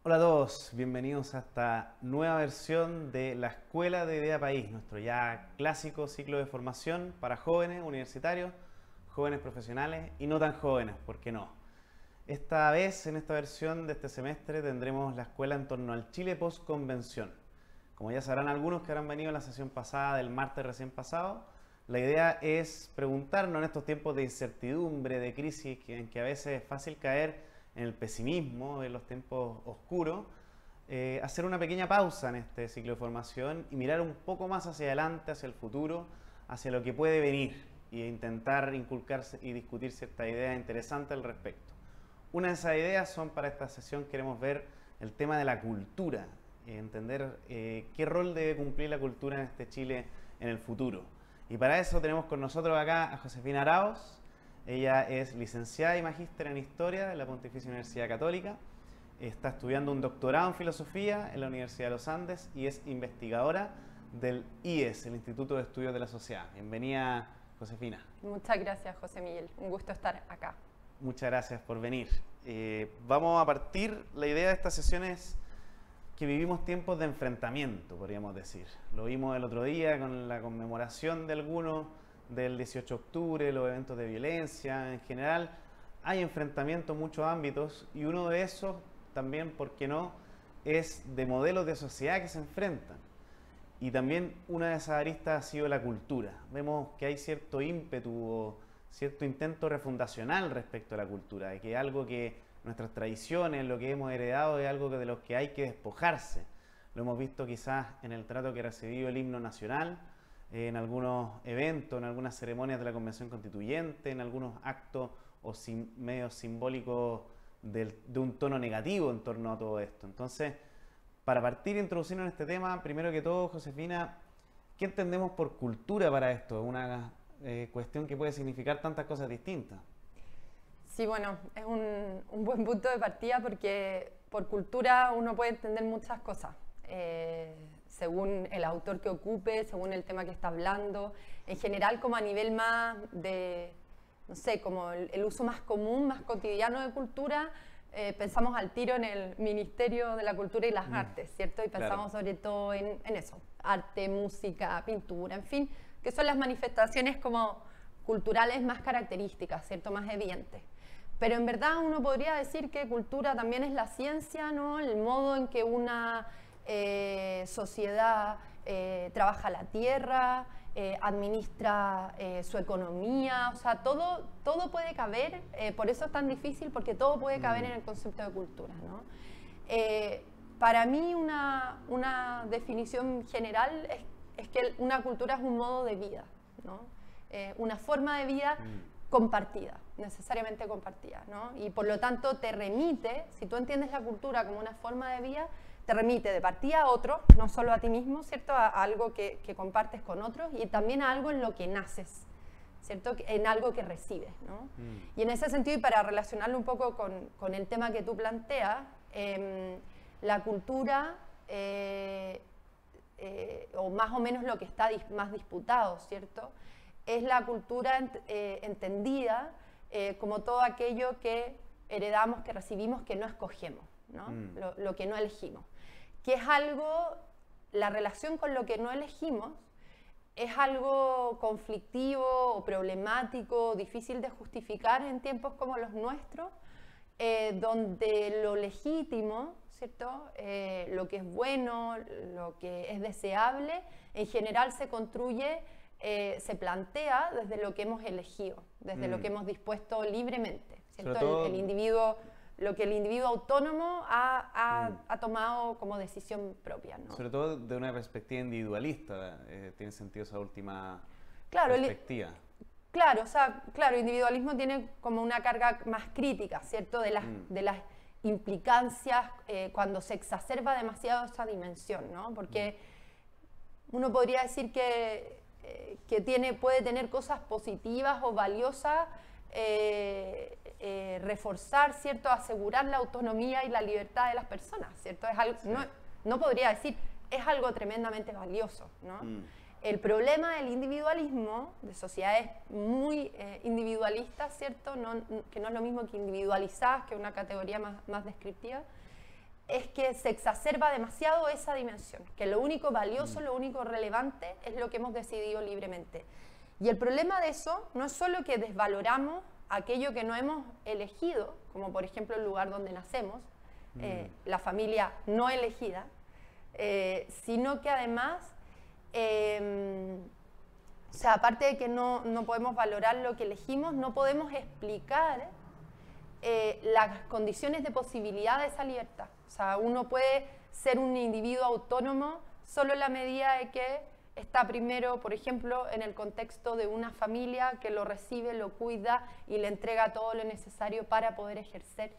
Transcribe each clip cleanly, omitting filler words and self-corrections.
Hola a todos, bienvenidos a esta nueva versión de la Escuela de Idea País, nuestro ya clásico ciclo de formación para jóvenes universitarios, jóvenes profesionales y no tan jóvenes, ¿por qué no? Esta vez, en esta versión de este semestre, tendremos la escuela en torno al Chile post-convención. Como ya sabrán algunos que habrán venido a la sesión pasada del martes recién pasado, la idea es preguntarnos en estos tiempos de incertidumbre, de crisis, en que a veces es fácil caer en el pesimismo, en los tiempos oscuros, hacer una pequeña pausa en este ciclo de formación y mirar un poco más hacia adelante, hacia el futuro, hacia lo que puede venir e intentar inculcarse y discutir ciertas ideas interesantes al respecto. Una de esas ideas son, para esta sesión queremos ver el tema de la cultura, entender qué rol debe cumplir la cultura en este Chile en el futuro. Y para eso tenemos con nosotros acá a Josefina Arauz. Ella es licenciada y magíster en Historia de la Pontificia Universidad Católica. Está estudiando un doctorado en Filosofía en la Universidad de los Andes y es investigadora del IES, el Instituto de Estudios de la Sociedad. Bienvenida, Josefina. Muchas gracias, José Miguel. Un gusto estar acá. Muchas gracias por venir. Vamos a partir. La idea de esta sesión es que vivimos tiempos de enfrentamiento, podríamos decir. Lo vimos el otro día con la conmemoración de algunos del 18 de octubre, los eventos de violencia en general. Hay enfrentamientos en muchos ámbitos y uno de esos también, ¿por qué no?, es de modelos de sociedad que se enfrentan. Y también una de esas aristas ha sido la cultura. Vemos que hay cierto ímpetu o cierto intento refundacional respecto a la cultura, de que algo que nuestras tradiciones, lo que hemos heredado, es algo de lo que hay que despojarse. Lo hemos visto quizás en el trato que ha recibido el himno nacional, en algunos eventos, en algunas ceremonias de la Convención Constituyente, en algunos actos o medios simbólicos de un tono negativo en torno a todo esto. Entonces, para partir e introducirnos en este tema, primero que todo, Josefina, ¿qué entendemos por cultura para esto? Una cuestión que puede significar tantas cosas distintas. Sí, bueno, es un buen punto de partida porque por cultura uno puede entender muchas cosas. Según el autor que ocupe, según el tema que está hablando, en general como a nivel más de, no sé, como el uso más común, más cotidiano de cultura, pensamos al tiro en el Ministerio de la Cultura y las Artes, ¿cierto? Y pensamos sobre todo en eso, arte, música, pintura, en fin, que son las manifestaciones como culturales más características, ¿cierto? Más evidentes. Pero en verdad uno podría decir que cultura también es la ciencia, ¿no? El modo en que una sociedad trabaja la tierra, administra su economía, o sea, todo puede caber, por eso es tan difícil, porque todo puede caber en el concepto de cultura, ¿no? Para mí una definición general es que una cultura es un modo de vida, ¿no? Una forma de vida compartida, necesariamente compartida, ¿no? Y por lo tanto te remite, si tú entiendes la cultura como una forma de vida, te remite de partida a otro, no solo a ti mismo, ¿cierto? A algo que compartes con otros y también a algo en lo que naces, ¿cierto? En algo que recibes, ¿no? Y en ese sentido, y para relacionarlo un poco con el tema que tú planteas, la cultura, o más o menos lo que está más disputado, ¿cierto?, es la cultura entendida como todo aquello que heredamos, que recibimos, que no escogemos, ¿no? Lo que no elegimos. Que es algo, la relación con lo que no elegimos es algo conflictivo o problemático, difícil de justificar en tiempos como los nuestros, donde lo legítimo, ¿cierto? Lo que es bueno, lo que es deseable, en general se construye, se plantea desde lo que hemos elegido, desde lo que hemos dispuesto libremente, ¿cierto? El individuo, lo que el individuo autónomo ha tomado como decisión propia, ¿no? Sobre todo de una perspectiva individualista, tiene sentido esa última perspectiva. Claro, o sea, claro, el individualismo tiene como una carga más crítica, ¿cierto? De las implicancias cuando se exacerba demasiado esa dimensión, ¿no? Porque uno podría decir que puede tener cosas positivas o valiosas, reforzar, ¿cierto?, asegurar la autonomía y la libertad de las personas, ¿cierto? Es algo, no podría decir, es algo tremendamente valioso, ¿no? El problema del individualismo, de sociedades muy individualistas, ¿cierto?, que no es lo mismo que individualizadas, que es una categoría más descriptiva, es que se exacerba demasiado esa dimensión, que lo único valioso, lo único relevante es lo que hemos decidido libremente. Y el problema de eso no es solo que desvaloramos aquello que no hemos elegido, como por ejemplo el lugar donde nacemos, la familia no elegida, sino que además, o sea, aparte de que no podemos valorar lo que elegimos, no podemos explicar las condiciones de posibilidad de esa libertad. O sea, uno puede ser un individuo autónomo solo en la medida de que está primero, por ejemplo, en el contexto de una familia que lo recibe, lo cuida y le entrega todo lo necesario para poder ejercer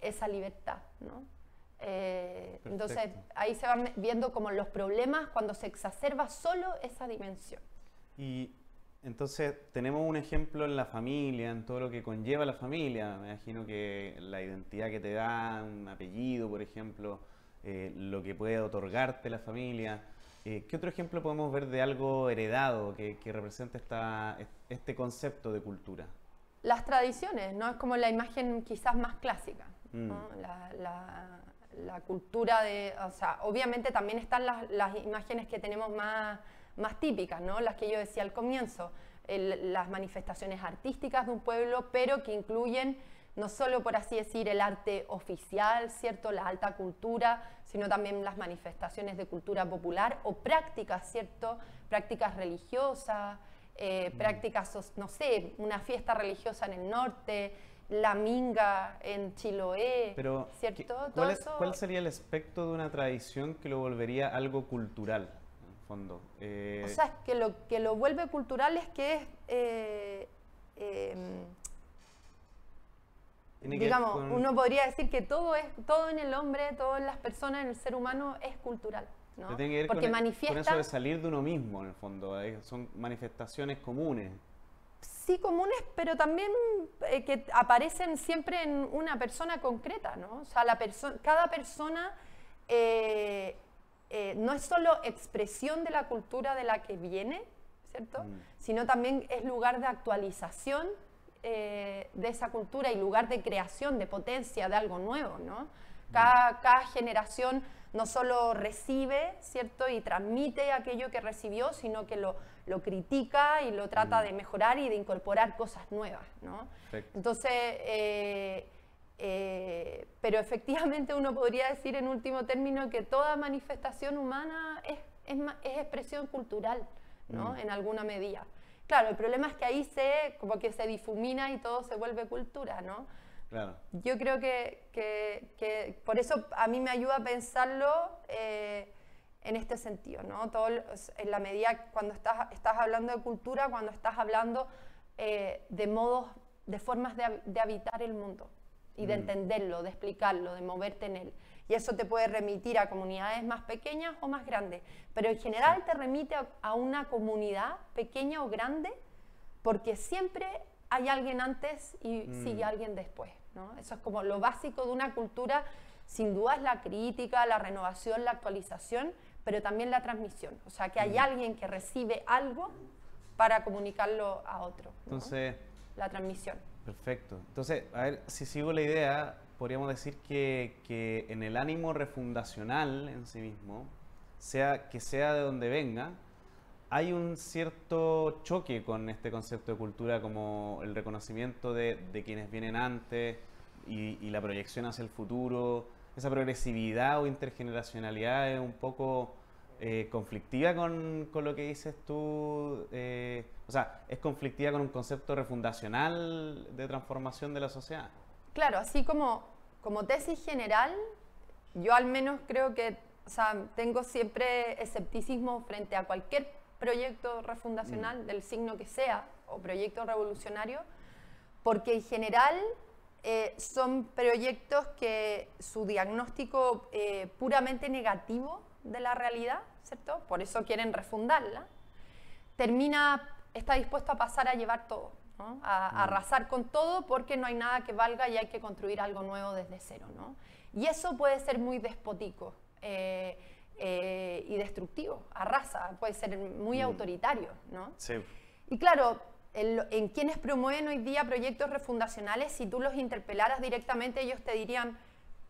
esa libertad, ¿no? Entonces, ahí se van viendo como los problemas cuando se exacerba solo esa dimensión. Y entonces tenemos un ejemplo en la familia, en todo lo que conlleva la familia. Me imagino que la identidad que te da, un apellido, por ejemplo, lo que puede otorgarte la familia. ¿Qué otro ejemplo podemos ver de algo heredado que represente este concepto de cultura? Las tradiciones, ¿no? Es como la imagen quizás más clásica, ¿no? La cultura de... O sea, obviamente también están las imágenes que tenemos más típicas, ¿no? Las que yo decía al comienzo, las manifestaciones artísticas de un pueblo, pero que incluyen no solo, por así decir, el arte oficial, ¿cierto?, la alta cultura, sino también las manifestaciones de cultura popular o prácticas, ¿cierto?, prácticas religiosas, prácticas, no sé, una fiesta religiosa en el norte, la minga en Chiloé, pero, ¿cierto? ¿cuál sería el aspecto de una tradición que lo volvería algo cultural? Fondo. O sea, que lo vuelve cultural es que es, digamos, uno podría decir que todo en el hombre, todo en las personas, en el ser humano es cultural, ¿no? Tiene que ver porque con eso de salir de uno mismo, en el fondo, son manifestaciones comunes. Sí, comunes, pero también que aparecen siempre en una persona concreta, ¿no? O sea, cada persona no es solo expresión de la cultura de la que viene, ¿cierto? Sino también es lugar de actualización de esa cultura y lugar de creación, de potencia, de algo nuevo, ¿no? Cada generación no solo recibe, ¿cierto?, y transmite aquello que recibió, sino que lo critica y lo trata de mejorar y de incorporar cosas nuevas, ¿no? Perfecto. Entonces, pero efectivamente uno podría decir en último término que toda manifestación humana es expresión cultural, ¿no? En alguna medida. Claro, el problema es que ahí como que se difumina y todo se vuelve cultura, ¿no? Claro. Yo creo que por eso a mí me ayuda a pensarlo en este sentido, ¿no? En la medida cuando estás hablando de cultura, cuando estás hablando de modos, de formas de habitar el mundo y de entenderlo, de explicarlo, de moverte en él. Y eso te puede remitir a comunidades más pequeñas o más grandes, pero en general te remite a una comunidad pequeña o grande porque siempre hay alguien antes y sigue alguien después, ¿no? Eso es como lo básico de una cultura, sin duda es la crítica, la renovación, la actualización, pero también la transmisión. O sea, que hay alguien que recibe algo para comunicarlo a otro, ¿no? Entonces, la transmisión. Perfecto. Entonces, a ver, si sigo la idea, podríamos decir que en el ánimo refundacional en sí mismo, que sea de donde venga, hay un cierto choque con este concepto de cultura, como el reconocimiento de quienes vienen antes y la proyección hacia el futuro. Esa progresividad o intergeneracionalidad es un poco conflictiva con lo que dices tú. O sea, es conflictiva con un concepto refundacional de transformación de la sociedad. Claro, así como tesis general, yo al menos creo que, o sea, tengo siempre escepticismo frente a cualquier proyecto refundacional del signo que sea o proyecto revolucionario, porque en general son proyectos que su diagnóstico puramente negativo de la realidad, ¿cierto? Por eso quieren refundarla, está dispuesto a pasar a llevar todo, ¿no? A arrasar con todo porque no hay nada que valga y hay que construir algo nuevo desde cero, ¿no? Y eso puede ser muy despótico y destructivo, arrasa, puede ser muy autoritario, ¿no? Sí. Y claro, en quienes promueven hoy día proyectos refundacionales, si tú los interpelaras directamente, ellos te dirían,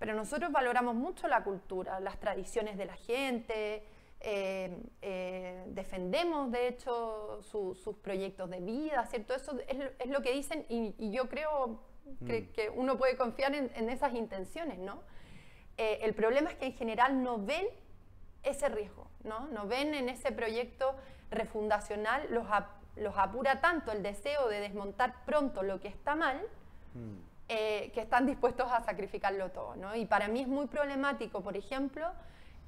pero nosotros valoramos mucho la cultura, las tradiciones de la gente, defendemos de hecho sus proyectos de vida, ¿cierto? Eso es lo que dicen y yo creo que uno puede confiar en esas intenciones, ¿no? El problema es que en general no ven ese riesgo, ¿no? No ven en ese proyecto refundacional, los apura tanto el deseo de desmontar pronto lo que está mal, que están dispuestos a sacrificarlo todo, ¿no? Y para mí es muy problemático, por ejemplo,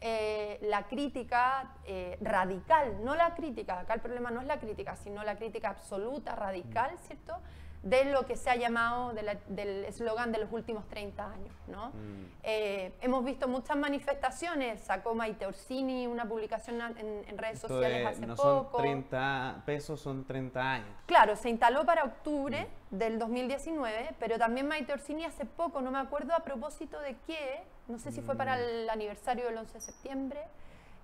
la crítica radical, no la crítica, acá el problema no es la crítica, sino la crítica absoluta, radical, ¿cierto?, de lo que se ha llamado del eslogan de los últimos 30 años, ¿no? Hemos visto muchas manifestaciones, sacó Maite Orsini una publicación en redes sociales hace no poco. Son 30 pesos, son 30 años. Claro, se instaló para octubre del 2019, pero también Maite Orsini hace poco, no me acuerdo a propósito de qué, no sé si fue para el aniversario del 11 de septiembre,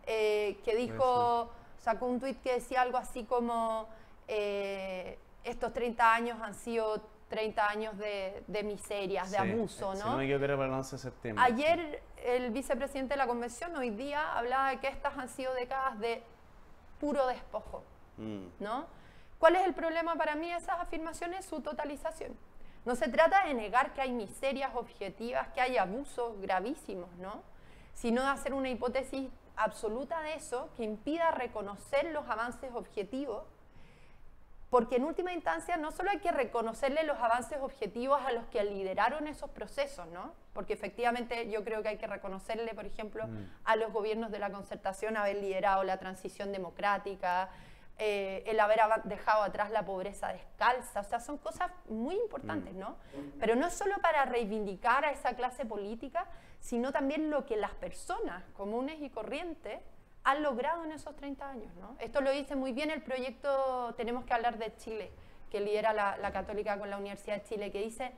que dijo, sacó un tuit que decía algo así como... estos 30 años han sido 30 años de miserias, de abuso, ¿no? Si no me equivoco, era para el 11 de septiembre. Ayer el vicepresidente de la Convención, hoy día, hablaba de que estas han sido décadas de puro despojo, ¿no? ¿Cuál es el problema para mí de esas afirmaciones? Su totalización. No se trata de negar que hay miserias objetivas, que hay abusos gravísimos, ¿no? Sino de hacer una hipótesis absoluta de eso que impida reconocer los avances objetivos. Porque en última instancia no solo hay que reconocerle los avances objetivos a los que lideraron esos procesos, ¿no? Porque efectivamente yo creo que hay que reconocerle, por ejemplo, a los gobiernos de la concertación haber liderado la transición democrática, el haber dejado atrás la pobreza descalza, o sea, son cosas muy importantes, ¿no? Pero no solo para reivindicar a esa clase política, sino también lo que las personas comunes y corrientes han logrado en esos 30 años, ¿no? Esto lo dice muy bien el proyecto Tenemos que hablar de Chile, que lidera la Católica con la Universidad de Chile, que dice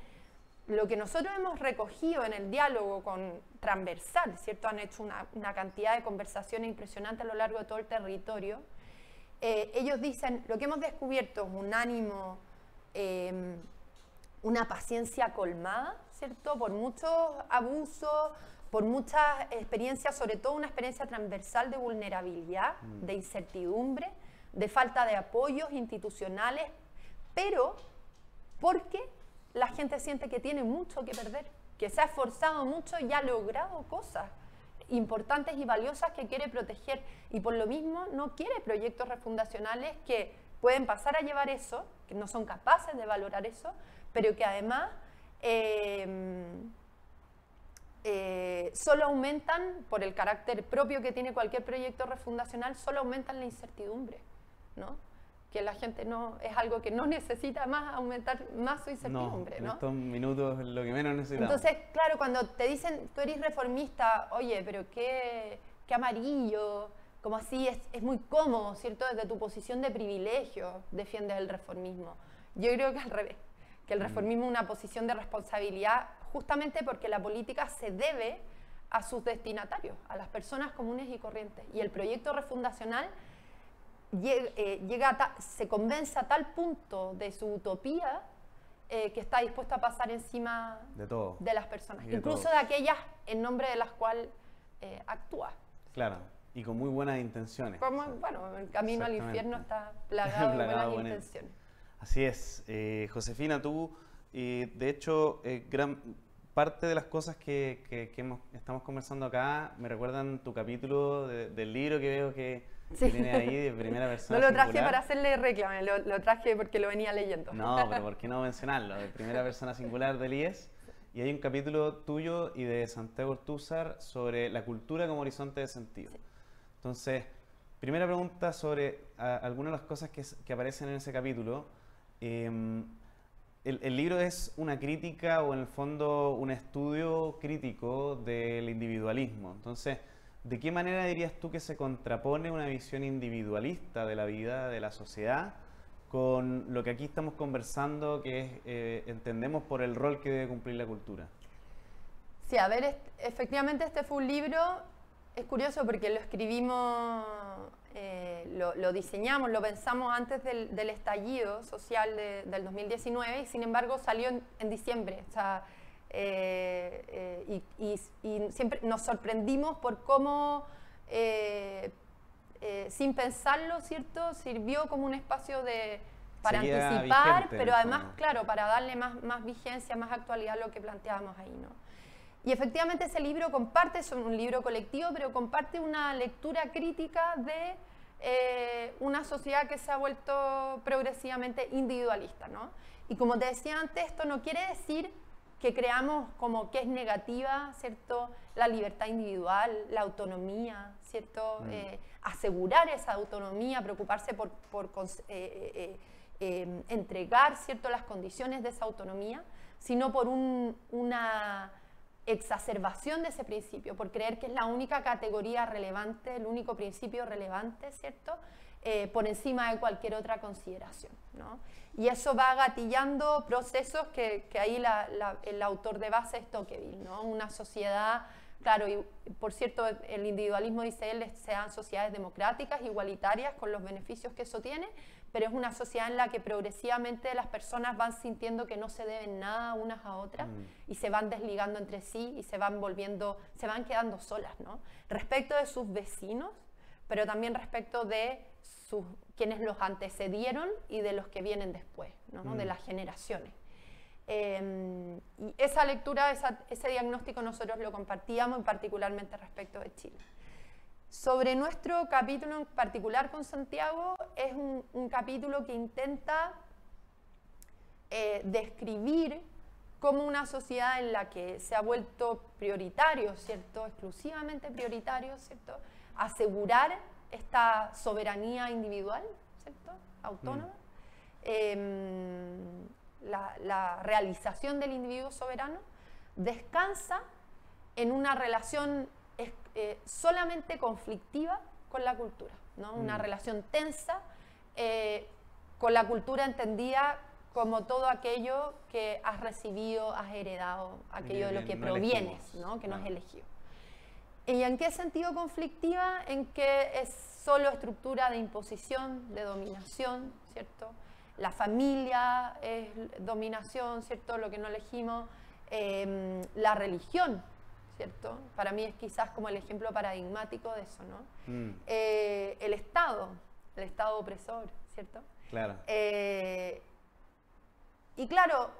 lo que nosotros hemos recogido en el diálogo transversal, ¿cierto? Han hecho una cantidad de conversaciones impresionantes a lo largo de todo el territorio. Ellos dicen, lo que hemos descubierto es un ánimo, una paciencia colmada, ¿cierto? Por muchos abusos, por muchas experiencias, sobre todo una experiencia transversal de vulnerabilidad, de incertidumbre, de falta de apoyos institucionales, pero porque la gente siente que tiene mucho que perder, que se ha esforzado mucho y ha logrado cosas importantes y valiosas que quiere proteger, y por lo mismo no quiere proyectos refundacionales que pueden pasar a llevar eso, que no son capaces de valorar eso, pero que además solo aumentan, por el carácter propio que tiene cualquier proyecto refundacional, solo aumentan la incertidumbre, ¿no? Que la gente no, es algo que no necesita más aumentar más su incertidumbre, ¿no? En estos minutos es lo que menos necesitamos. Entonces, claro, cuando te dicen, tú eres reformista, oye, pero qué amarillo, como así, es muy cómodo, ¿cierto? Desde tu posición de privilegio defiendes el reformismo. Yo creo que al revés, que el reformismo es una posición de responsabilidad justamente porque la política se debe a sus destinatarios, a las personas comunes y corrientes. Y el proyecto refundacional se convence a tal punto de su utopía que está dispuesto a pasar encima de todo, de las personas, de incluso todo, de aquellas en nombre de las cuales actúa. Claro, y con muy buenas intenciones. Como, bueno, el camino al infierno está plagado de buenas intenciones. Así es. Josefina, tú, de hecho, gran parte de las cosas que estamos conversando acá me recuerdan tu capítulo del libro que veo que tiene ahí de primera persona No lo traje singular. para hacerle reclame, lo traje porque lo venía leyendo. No, pero ¿por qué no mencionarlo? De primera persona singular del IES. Y hay un capítulo tuyo y de Santiago Ortúzar sobre la cultura como horizonte de sentido. Sí. Entonces, primera pregunta sobre algunas de las cosas que aparecen en ese capítulo. El libro es una crítica o en el fondo un estudio crítico del individualismo. Entonces, ¿de qué manera dirías tú que se contrapone una visión individualista de la vida, de la sociedad, con lo que aquí estamos conversando, que es, entendemos por el rol que debe cumplir la cultura? Sí, a ver, efectivamente este fue un libro, es curioso porque lo escribimos, lo diseñamos, lo pensamos antes del estallido social del 2019 y sin embargo salió en diciembre. O sea, Y siempre nos sorprendimos por cómo, sin pensarlo, ¿cierto?, sirvió como un espacio para anticipar, pero además, claro, para darle más vigencia, más actualidad a lo que planteábamos ahí, ¿no? Y efectivamente ese libro comparte, es un libro colectivo, pero comparte una lectura crítica de una sociedad que se ha vuelto progresivamente individualista, ¿no? Y como te decía antes, esto no quiere decir que creamos como que es negativa, ¿cierto?, la libertad individual, la autonomía, ¿cierto?, asegurar esa autonomía, preocuparse por entregar, ¿cierto?, las condiciones de esa autonomía, sino por una exacerbación de ese principio, por creer que es la única categoría relevante, el único principio relevante, ¿cierto?, por encima de cualquier otra consideración, ¿no? Y eso va gatillando procesos que ahí el autor de base es Tocqueville, ¿no? Una sociedad, claro, y por cierto, el individualismo, dice él, sean sociedades democráticas, igualitarias, con los beneficios que eso tiene, pero es una sociedad en la que progresivamente las personas van sintiendo que no se deben nada unas a otras y se van desligando entre sí y se van quedando solas, ¿no? Respecto de sus vecinos, pero también respecto de quienes los antecedieron y de los que vienen después, ¿no? De las generaciones. Y esa lectura, ese diagnóstico nosotros lo compartíamos, y particularmente respecto de Chile. Sobre nuestro capítulo en particular con Santiago, es un capítulo que intenta describir cómo una sociedad en la que se ha vuelto prioritario, ¿cierto?, exclusivamente prioritario, ¿cierto?, asegurar esta soberanía individual, ¿cierto?, autónoma, la realización del individuo soberano, descansa en una relación solamente conflictiva con la cultura, ¿no? Una relación tensa con la cultura, entendida como todo aquello que has recibido, has heredado, aquello de lo que provienes, ¿no?, que no has elegido. ¿Y en qué sentido conflictiva? En que es solo estructura de imposición, de dominación, ¿cierto? La familia es dominación, ¿cierto?, lo que no elegimos. La religión, ¿cierto? Para mí es quizás como el ejemplo paradigmático de eso, ¿no? El Estado opresor, ¿cierto? Claro. Y claro,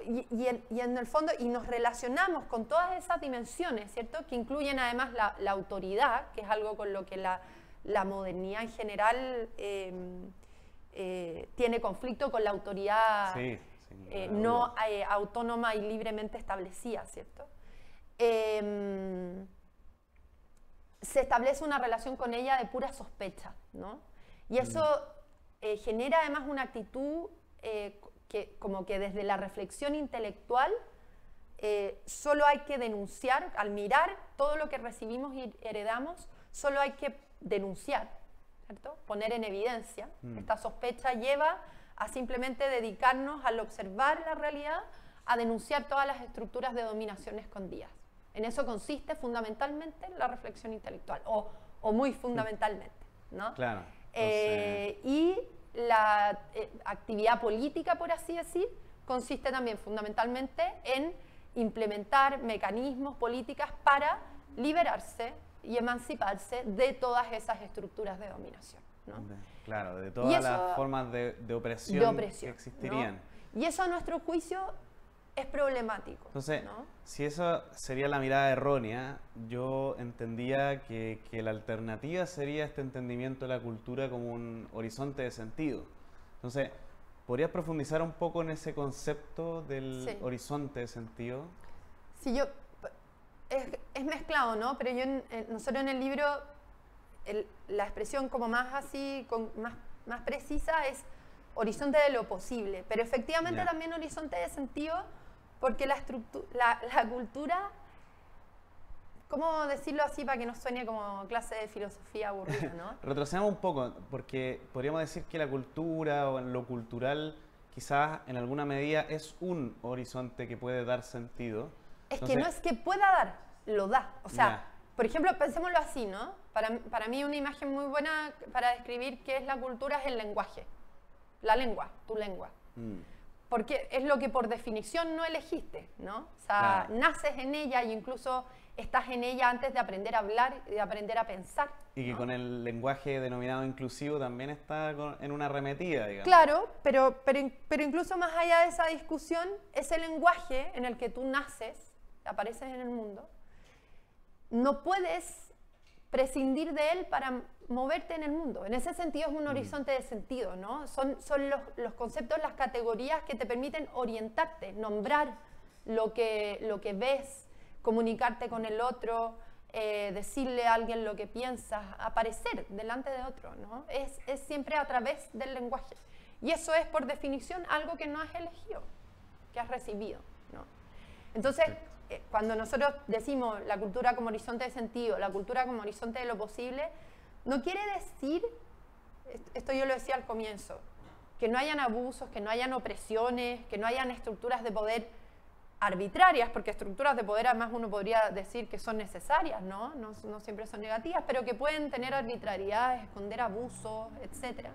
y en el fondo, y nos relacionamos con todas esas dimensiones, ¿cierto?, que incluyen además la autoridad, que es algo con lo que la modernidad en general tiene conflicto con la autoridad no autónoma y libremente establecida, ¿cierto? Se establece una relación con ella de pura sospecha, ¿no? Y eso genera además una actitud que como que desde la reflexión intelectual solo hay que denunciar, al mirar todo lo que recibimos y heredamos, solo hay que denunciar, ¿cierto?, poner en evidencia. Esta sospecha lleva a simplemente dedicarnos al observar la realidad, a denunciar todas las estructuras de dominación escondidas. En eso consiste fundamentalmente la reflexión intelectual, o muy fundamentalmente, ¿no? Claro. Y la actividad política, por así decir, consiste también fundamentalmente en implementar mecanismos, políticas para liberarse y emanciparse de todas esas estructuras de dominación, ¿no? Claro, de todas las formas de opresión que existirían. ¿No? Y eso, a nuestro juicio, es problemático. Entonces, ¿no? si eso sería la mirada errónea, yo entendía que la alternativa sería este entendimiento de la cultura como un horizonte de sentido. Entonces, ¿podrías profundizar un poco en ese concepto del horizonte de sentido? Sí, es mezclado, ¿no? Pero nosotros en el libro, la expresión como más así, más precisa es horizonte de lo posible, pero efectivamente también horizonte de sentido, porque la cultura, ¿cómo decirlo así para que no suene como clase de filosofía aburrida, ¿no? Retrocedamos un poco, porque podríamos decir que la cultura o lo cultural quizás en alguna medida es un horizonte que puede dar sentido. Entonces, que no es que pueda dar, lo da. O sea, por ejemplo, pensémoslo así, ¿no? Para mí una imagen muy buena para describir qué es la cultura es el lenguaje. La lengua, tu lengua. porque es lo que por definición no elegiste, ¿no? O sea, Claro. naces en ella e incluso estás en ella antes de aprender a hablar y de aprender a pensar. Y que ¿no? con el lenguaje denominado inclusivo también está en una arremetida, digamos. Claro, pero incluso más allá de esa discusión, ese lenguaje en el que tú naces, apareces en el mundo, no puedes prescindir de él para moverte en el mundo. En ese sentido es un horizonte de sentido, ¿no? Son los conceptos, las categorías que te permiten orientarte, nombrar lo que ves, comunicarte con el otro, decirle a alguien lo que piensas, aparecer delante de otro, ¿no? Es siempre a través del lenguaje. Y eso es, por definición, algo que no has elegido, que has recibido, ¿no? Entonces, cuando nosotros decimos la cultura como horizonte de sentido, la cultura como horizonte de lo posible, no quiere decir, esto yo lo decía al comienzo, que no hayan abusos, que no hayan opresiones, que no hayan estructuras de poder arbitrarias, porque estructuras de poder además uno podría decir que son necesarias, ¿no? No siempre son negativas, pero que pueden tener arbitrariedades, esconder abusos, etc.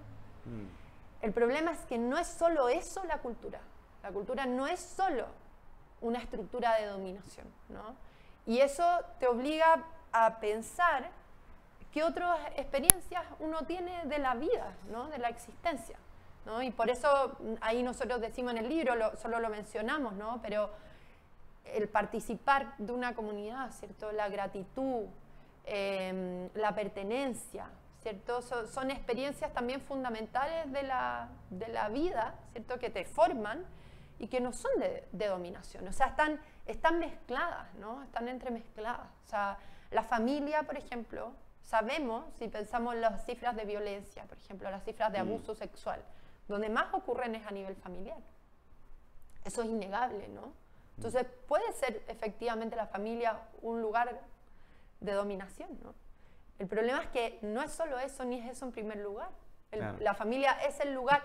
El problema es que no es solo eso la cultura. La cultura no es solo una estructura de dominación, ¿no? Y eso te obliga a pensar qué otras experiencias uno tiene de la vida, ¿no? De la existencia, ¿no? Y por eso ahí nosotros decimos en el libro, solo lo mencionamos, ¿no? Pero el participar de una comunidad, ¿cierto? La gratitud, la pertenencia, ¿cierto? Son experiencias también fundamentales de la vida, ¿cierto? Que te forman y que no son de dominación, o sea, están mezcladas, ¿no? Están entremezcladas. O sea, la familia, por ejemplo, sabemos, si pensamos en las cifras de violencia, por ejemplo, las cifras de abuso sexual, donde más ocurren es a nivel familiar. Eso es innegable, ¿no? Entonces, puede ser efectivamente la familia un lugar de dominación, ¿no? El problema es que no es solo eso, ni es eso en primer lugar. Claro. La familia es el lugar,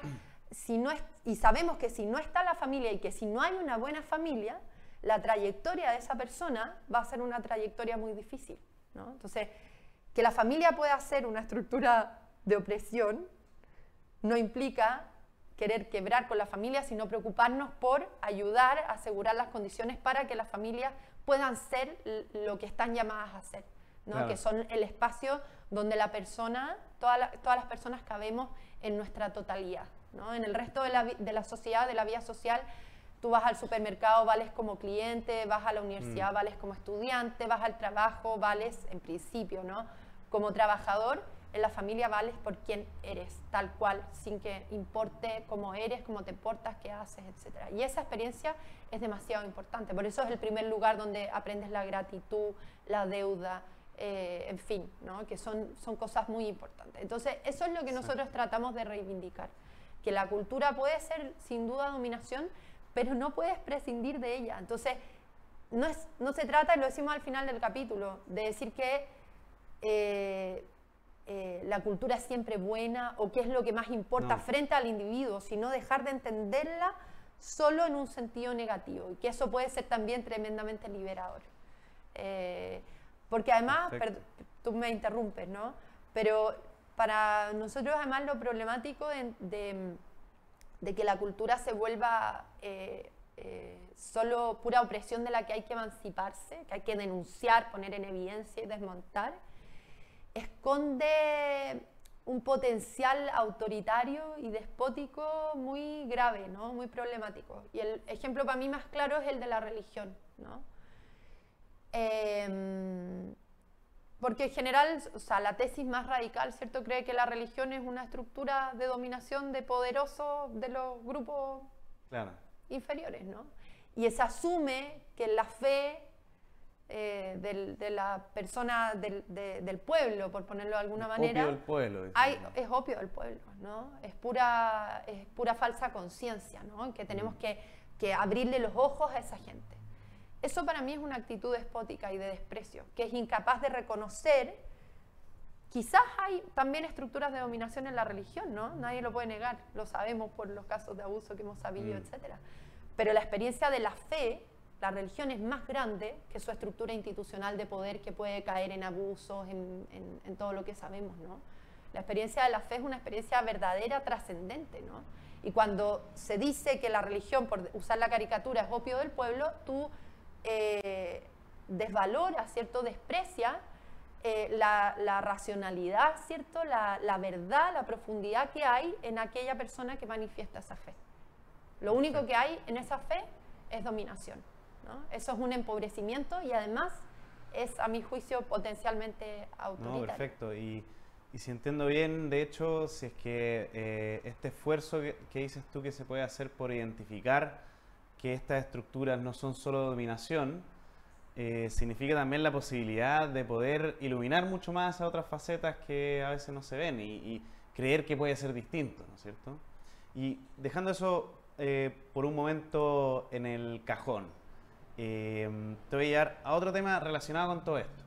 y sabemos que si no está la familia y que si no hay una buena familia, la trayectoria de esa persona va a ser una trayectoria muy difícil, ¿no? Entonces, que la familia pueda ser una estructura de opresión no implica querer quebrar con la familia, sino preocuparnos por ayudar a asegurar las condiciones para que las familias puedan ser lo que están llamadas a ser, ¿no? Claro. Que son el espacio donde la persona, todas las personas cabemos en nuestra totalidad, ¿no? En el resto de la sociedad, de la vida social, tú vas al supermercado, vales como cliente, vas a la universidad, vales como estudiante, vas al trabajo, vales en principio, ¿no? Como trabajador, en la familia vales por quién eres, tal cual, sin que importe cómo eres, cómo te portas, qué haces, etc. Y esa experiencia es demasiado importante. Por eso es el primer lugar donde aprendes la gratitud, la deuda, en fin, ¿no? Que son cosas muy importantes. Entonces, eso es lo que nosotros tratamos de reivindicar. Que la cultura puede ser, sin duda, dominación, pero no puedes prescindir de ella. Entonces, no se trata, y lo decimos al final del capítulo, de decir que la cultura es siempre buena o qué es lo que más importa frente al individuo, sino dejar de entenderla solo en un sentido negativo, y que eso puede ser también tremendamente liberador. Porque además, tú me interrumpes, ¿no? Pero para nosotros además lo problemático de que la cultura se vuelva solo pura opresión de la que hay que emanciparse, que hay que denunciar, poner en evidencia y desmontar, esconde un potencial autoritario y despótico muy grave, ¿no? Muy problemático. Y el ejemplo para mí más claro es el de la religión, ¿no? Porque en general, o sea, la tesis más radical, ¿cierto?, cree que la religión es una estructura de dominación de poderosos de los grupos inferiores, ¿no? Y se asume que la fe de la persona del pueblo, por ponerlo de alguna manera, opio del pueblo, es opio del pueblo, ¿no? Es pura falsa conciencia, ¿no? Que tenemos que abrirle los ojos a esa gente. Eso para mí es una actitud despótica y de desprecio, que es incapaz de reconocer. Quizás hay también estructuras de dominación en la religión, ¿no? Nadie lo puede negar, lo sabemos por los casos de abuso que hemos sabido, etc. Pero la experiencia de la fe, la religión es más grande que su estructura institucional de poder, que puede caer en abusos, en todo lo que sabemos, ¿no? La experiencia de la fe es una experiencia verdadera, trascendente, ¿no? Y cuando se dice que la religión, por usar la caricatura, es opio del pueblo, tú desvaloras, ¿cierto? Desprecias la racionalidad, ¿cierto? La verdad, la profundidad que hay en aquella persona que manifiesta esa fe. Lo único que hay en esa fe es dominación, ¿no? Eso es un empobrecimiento y además es, a mi juicio, potencialmente autoritario. No, perfecto. Y si entiendo bien, de hecho, si es que este esfuerzo que dices tú que se puede hacer por identificar que estas estructuras no son solo dominación, significa también la posibilidad de poder iluminar mucho más a otras facetas que a veces no se ven y creer que puede ser distinto, ¿no es cierto? Y dejando eso por un momento en el cajón, te voy a llevar a otro tema relacionado con todo esto.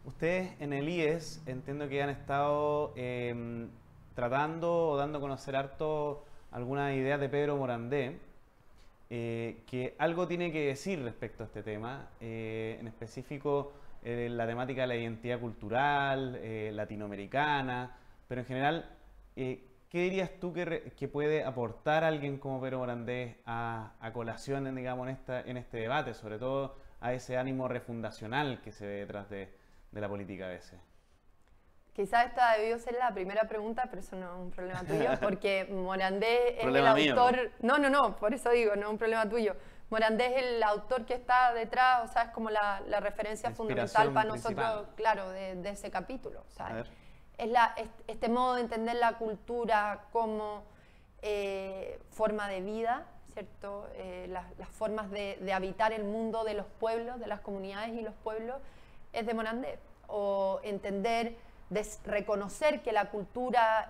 Ustedes en el IES entiendo que han estado tratando o dando a conocer harto algunas ideas de Pedro Morandé, que algo tiene que decir respecto a este tema, en específico la temática de la identidad cultural, latinoamericana, pero en general, ¿qué dirías tú que puede aportar alguien como Pedro Morandé a colación, digamos, en este debate, sobre todo a ese ánimo refundacional que se ve detrás de la política a veces? Quizás esta debió ser la primera pregunta, pero eso no es un problema tuyo, porque Morandé es el autor... No, por eso digo, no es un problema tuyo. Morandé es el autor que está detrás, o sea, es como la referencia fundamental para nosotros, claro, de ese capítulo. O sea, es este modo de entender la cultura como forma de vida, ¿cierto? Las formas de habitar el mundo de los pueblos, de las comunidades y los pueblos, es de Morandé. O entender, reconocer que la cultura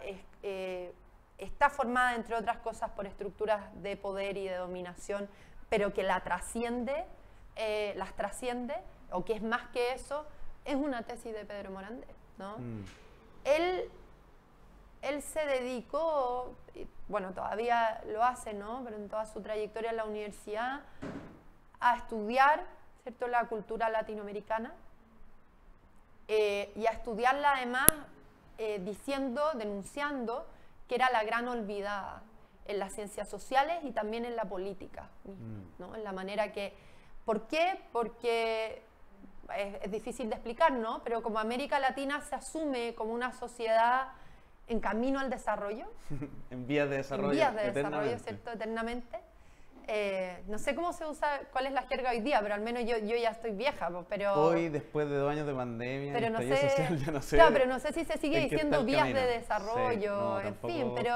está formada, entre otras cosas, por estructuras de poder y de dominación, pero que las trasciende, o que es más que eso, es una tesis de Pedro Morandé, ¿no? Él se dedicó, bueno, todavía lo hace, ¿no? Pero en toda su trayectoria en la universidad, a estudiar, ¿cierto?, la cultura latinoamericana, y a estudiarla además denunciando que era la gran olvidada en las ciencias sociales y también en la política, ¿no? En la manera que... ¿Por qué? Porque es difícil de explicar, ¿no? Pero como América Latina se asume como una sociedad en camino al desarrollo. En vías de desarrollo. En vías de desarrollo, ¿cierto? Eternamente. No sé cómo se usa, cuál es la jerga hoy día, pero al menos yo ya estoy vieja, pero... Hoy, después de 2 años de pandemia, pero no sé, social, ya no sé. Claro, pero no sé si se sigue diciendo vías de desarrollo, sí, no, en fin, pero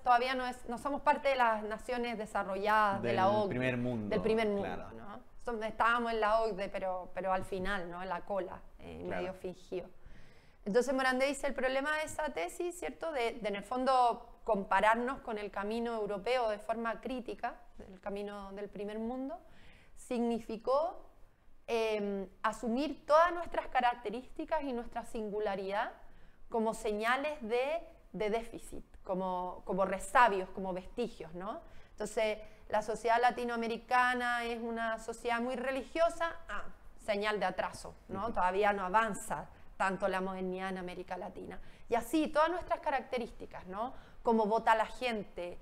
todavía no somos parte de las naciones desarrolladas de la OCDE. Primer mundo, del primer mundo, claro. ¿no? Estábamos en la OCDE, pero al final, ¿no? En la cola, claro, medio fingido. Entonces Morandé dice, el problema de esa tesis, ¿cierto?, de en el fondo compararnos con el camino europeo de forma crítica, el camino del primer mundo, significó asumir todas nuestras características y nuestra singularidad como señales de déficit, como resabios, como vestigios, ¿no? Entonces, la sociedad latinoamericana es una sociedad muy religiosa, señal de atraso, ¿no? Todavía no avanza tanto la modernidad en América Latina. Y así, todas nuestras características, ¿no? Cómo vota la gente,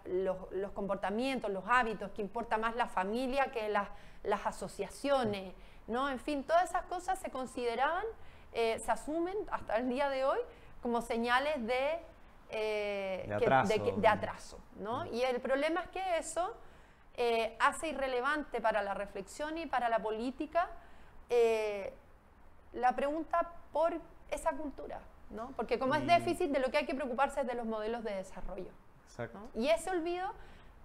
los comportamientos, los hábitos, que importa más la familia que las asociaciones, ¿no? En fin, todas esas cosas se consideraban, se asumen hasta el día de hoy como señales de atraso, ¿no? Y el problema es que eso hace irrelevante para la reflexión y para la política la pregunta por esa cultura, ¿no? Porque como es déficit, de lo que hay que preocuparse es de los modelos de desarrollo. Exacto. ¿No? Y ese olvido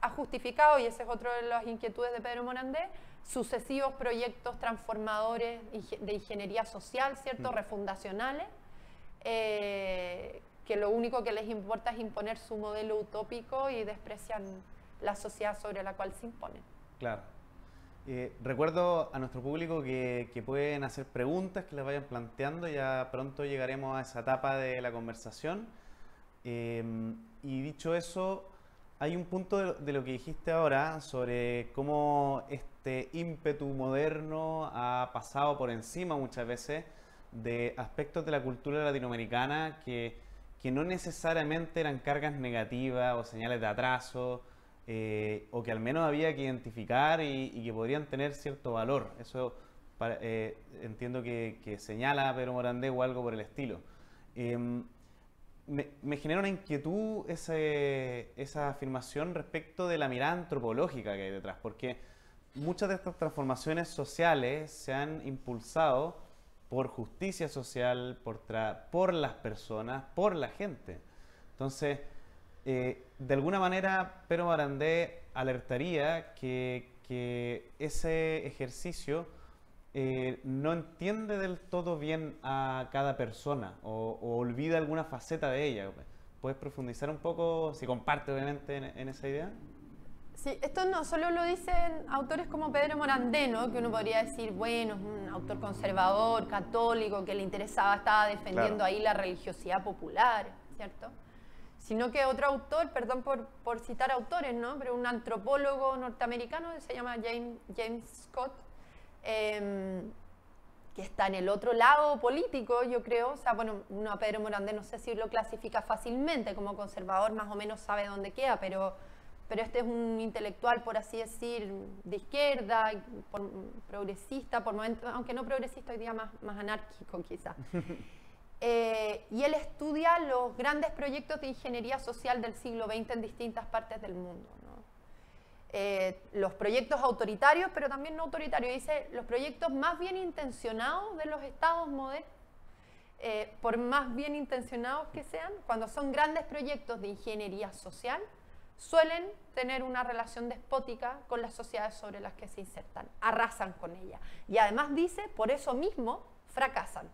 ha justificado, y ese es otro de las inquietudes de Pedro Morandé, sucesivos proyectos transformadores de ingeniería social, ¿cierto? Refundacionales, que lo único que les importa es imponer su modelo utópico y desprecian la sociedad sobre la cual se imponen. Claro. Recuerdo a nuestro público que pueden hacer preguntas que les vayan planteando, ya pronto llegaremos a esa etapa de la conversación. Y dicho eso, hay un punto de lo que dijiste ahora sobre cómo este ímpetu moderno ha pasado por encima muchas veces de aspectos de la cultura latinoamericana que que no necesariamente eran cargas negativas o señales de atraso, o que al menos había que identificar y que podrían tener cierto valor. Eso entiendo que señala Pedro Morandé o algo por el estilo. Me genera una inquietud esa afirmación respecto de la mirada antropológica que hay detrás, porque muchas de estas transformaciones sociales se han impulsado por justicia social, por las personas, por la gente. Entonces, de alguna manera, Pedro Morandé alertaría que ese ejercicio no entiende del todo bien a cada persona o olvida alguna faceta de ella. ¿Puedes profundizar un poco, si comparte obviamente en esa idea? Sí, esto no solo lo dicen autores como Pedro Morandé, ¿no? Que uno podría decir, bueno, es un autor conservador, católico, que le interesaba, estaba defendiendo ahí la religiosidad popular, ¿cierto? Sino que otro autor, perdón por citar autores, ¿no? Pero un antropólogo norteamericano que se llama James Scott, que está en el otro lado político, yo creo. O sea, bueno, uno a Pedro Morandé no sé si lo clasifica fácilmente como conservador, más o menos sabe dónde queda, pero este es un intelectual, por así decir, de izquierda, progresista, por momentos, aunque no progresista, hoy día más anárquico quizás. Y él estudia los grandes proyectos de ingeniería social del siglo XX en distintas partes del mundo, ¿no? Los proyectos autoritarios, pero también no autoritarios. Dice, los proyectos más bien intencionados de los estados modernos, por más bien intencionados que sean, cuando son grandes proyectos de ingeniería social, suelen tener una relación despótica con las sociedades sobre las que se insertan, arrasan con ellas. Y además dice, por eso mismo, fracasan.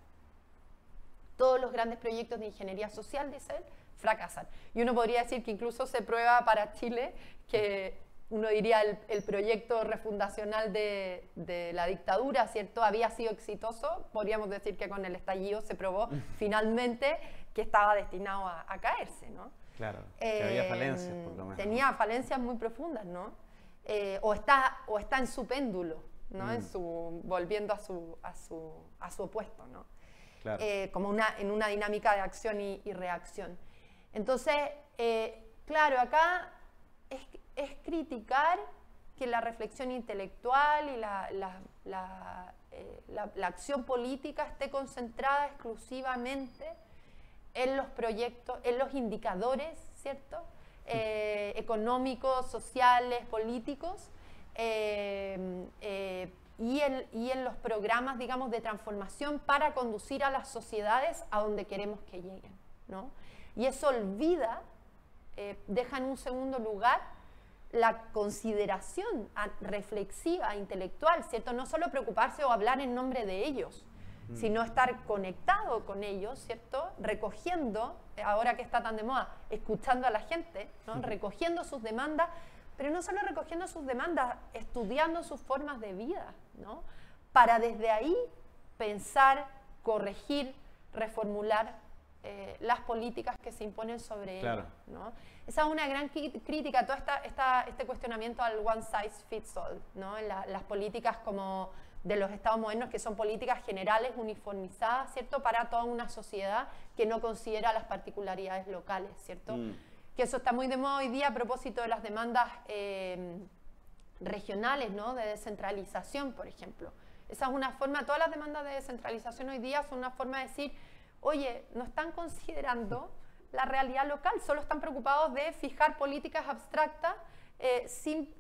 Todos los grandes proyectos de ingeniería social, dice él, fracasan. Y uno podría decir que incluso se prueba para Chile, que uno diría el proyecto refundacional de la dictadura, ¿cierto? Había sido exitoso, podríamos decir que con el estallido se probó finalmente que estaba destinado a caerse, ¿no? Claro, que había falencias, por lo menos. Tenía falencias muy profundas, ¿no? O está en su péndulo, ¿no? Volviendo a su opuesto, ¿no? Claro. Como en una dinámica de acción y reacción. Entonces, claro, acá es criticar que la reflexión intelectual y la acción política esté concentrada exclusivamente en los proyectos, en los indicadores, ¿cierto? Económicos, sociales, políticos, y en los programas, digamos, de transformación para conducir a las sociedades a donde queremos que lleguen, ¿no? Y eso olvida, deja en un segundo lugar la consideración reflexiva, intelectual, ¿cierto? No solo preocuparse o hablar en nombre de ellos, sino estar conectado con ellos, ¿cierto? Recogiendo, ahora que está tan de moda, escuchando a la gente, ¿no? Recogiendo sus demandas, pero no solo recogiendo sus demandas, estudiando sus formas de vida, ¿no? Para desde ahí pensar, corregir, reformular las políticas que se imponen sobre ellos, ¿no? Esa es una gran crítica, todo este cuestionamiento al one size fits all, ¿no? Las políticas como de los estados modernos, que son políticas generales, uniformizadas, ¿cierto? Para toda una sociedad que no considera las particularidades locales, ¿cierto? Que eso está muy de moda hoy día a propósito de las demandas regionales, ¿no? De descentralización, por ejemplo. Esa es una forma, todas las demandas de descentralización hoy día son una forma de decir, oye, no están considerando la realidad local, solo están preocupados de fijar políticas abstractas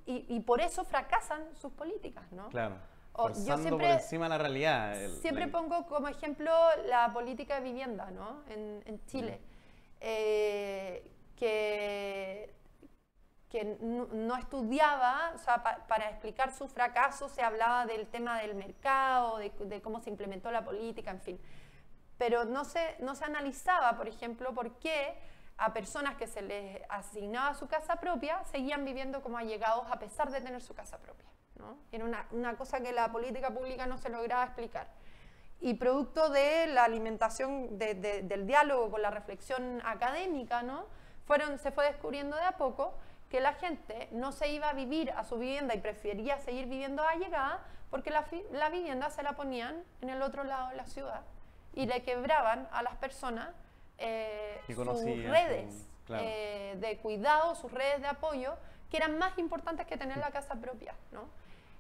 y por eso fracasan sus políticas, ¿no? Claro. Forzando por encima de la realidad. Siempre pongo como ejemplo la política de vivienda, ¿no? En Chile, que no estudiaba, o sea, para explicar su fracaso se hablaba del tema del mercado, de cómo se implementó la política, en fin. Pero no se analizaba, por ejemplo, por qué a personas que se les asignaba su casa propia seguían viviendo como allegados a pesar de tener su casa propia, ¿no? Era una cosa que la política pública no se lograba explicar. Y producto de la alimentación del diálogo con la reflexión académica, ¿no? Se fue descubriendo de a poco que la gente no se iba a vivir a su vivienda y prefería seguir viviendo allegada porque la vivienda se la ponían en el otro lado de la ciudad y le quebraban a las personas Que sus conocía, redes claro. de cuidado, sus redes de apoyo, que eran más importantes que tener la casa propia, ¿no?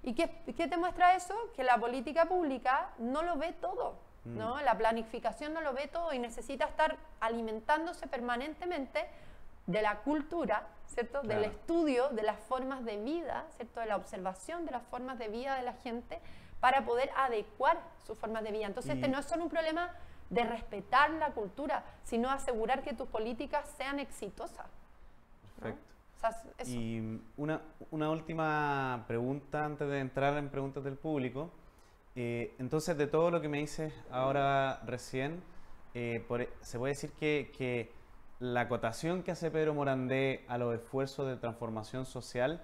¿Y qué te muestra eso? Que la política pública no lo ve todo, ¿no? La planificación no lo ve todo y necesita estar alimentándose permanentemente de la cultura, ¿cierto? Claro. Del estudio de las formas de vida, ¿cierto? De la observación de las formas de vida de la gente para poder adecuar sus formas de vida. Entonces, este no es solo un problema de respetar la cultura, sino asegurar que tus políticas sean exitosas, ¿no? Perfecto. O sea, eso. Y una última pregunta antes de entrar en preguntas del público. Entonces, de todo lo que me dices ahora recién, se puede decir que la acotación que hace Pedro Morandé a los esfuerzos de transformación social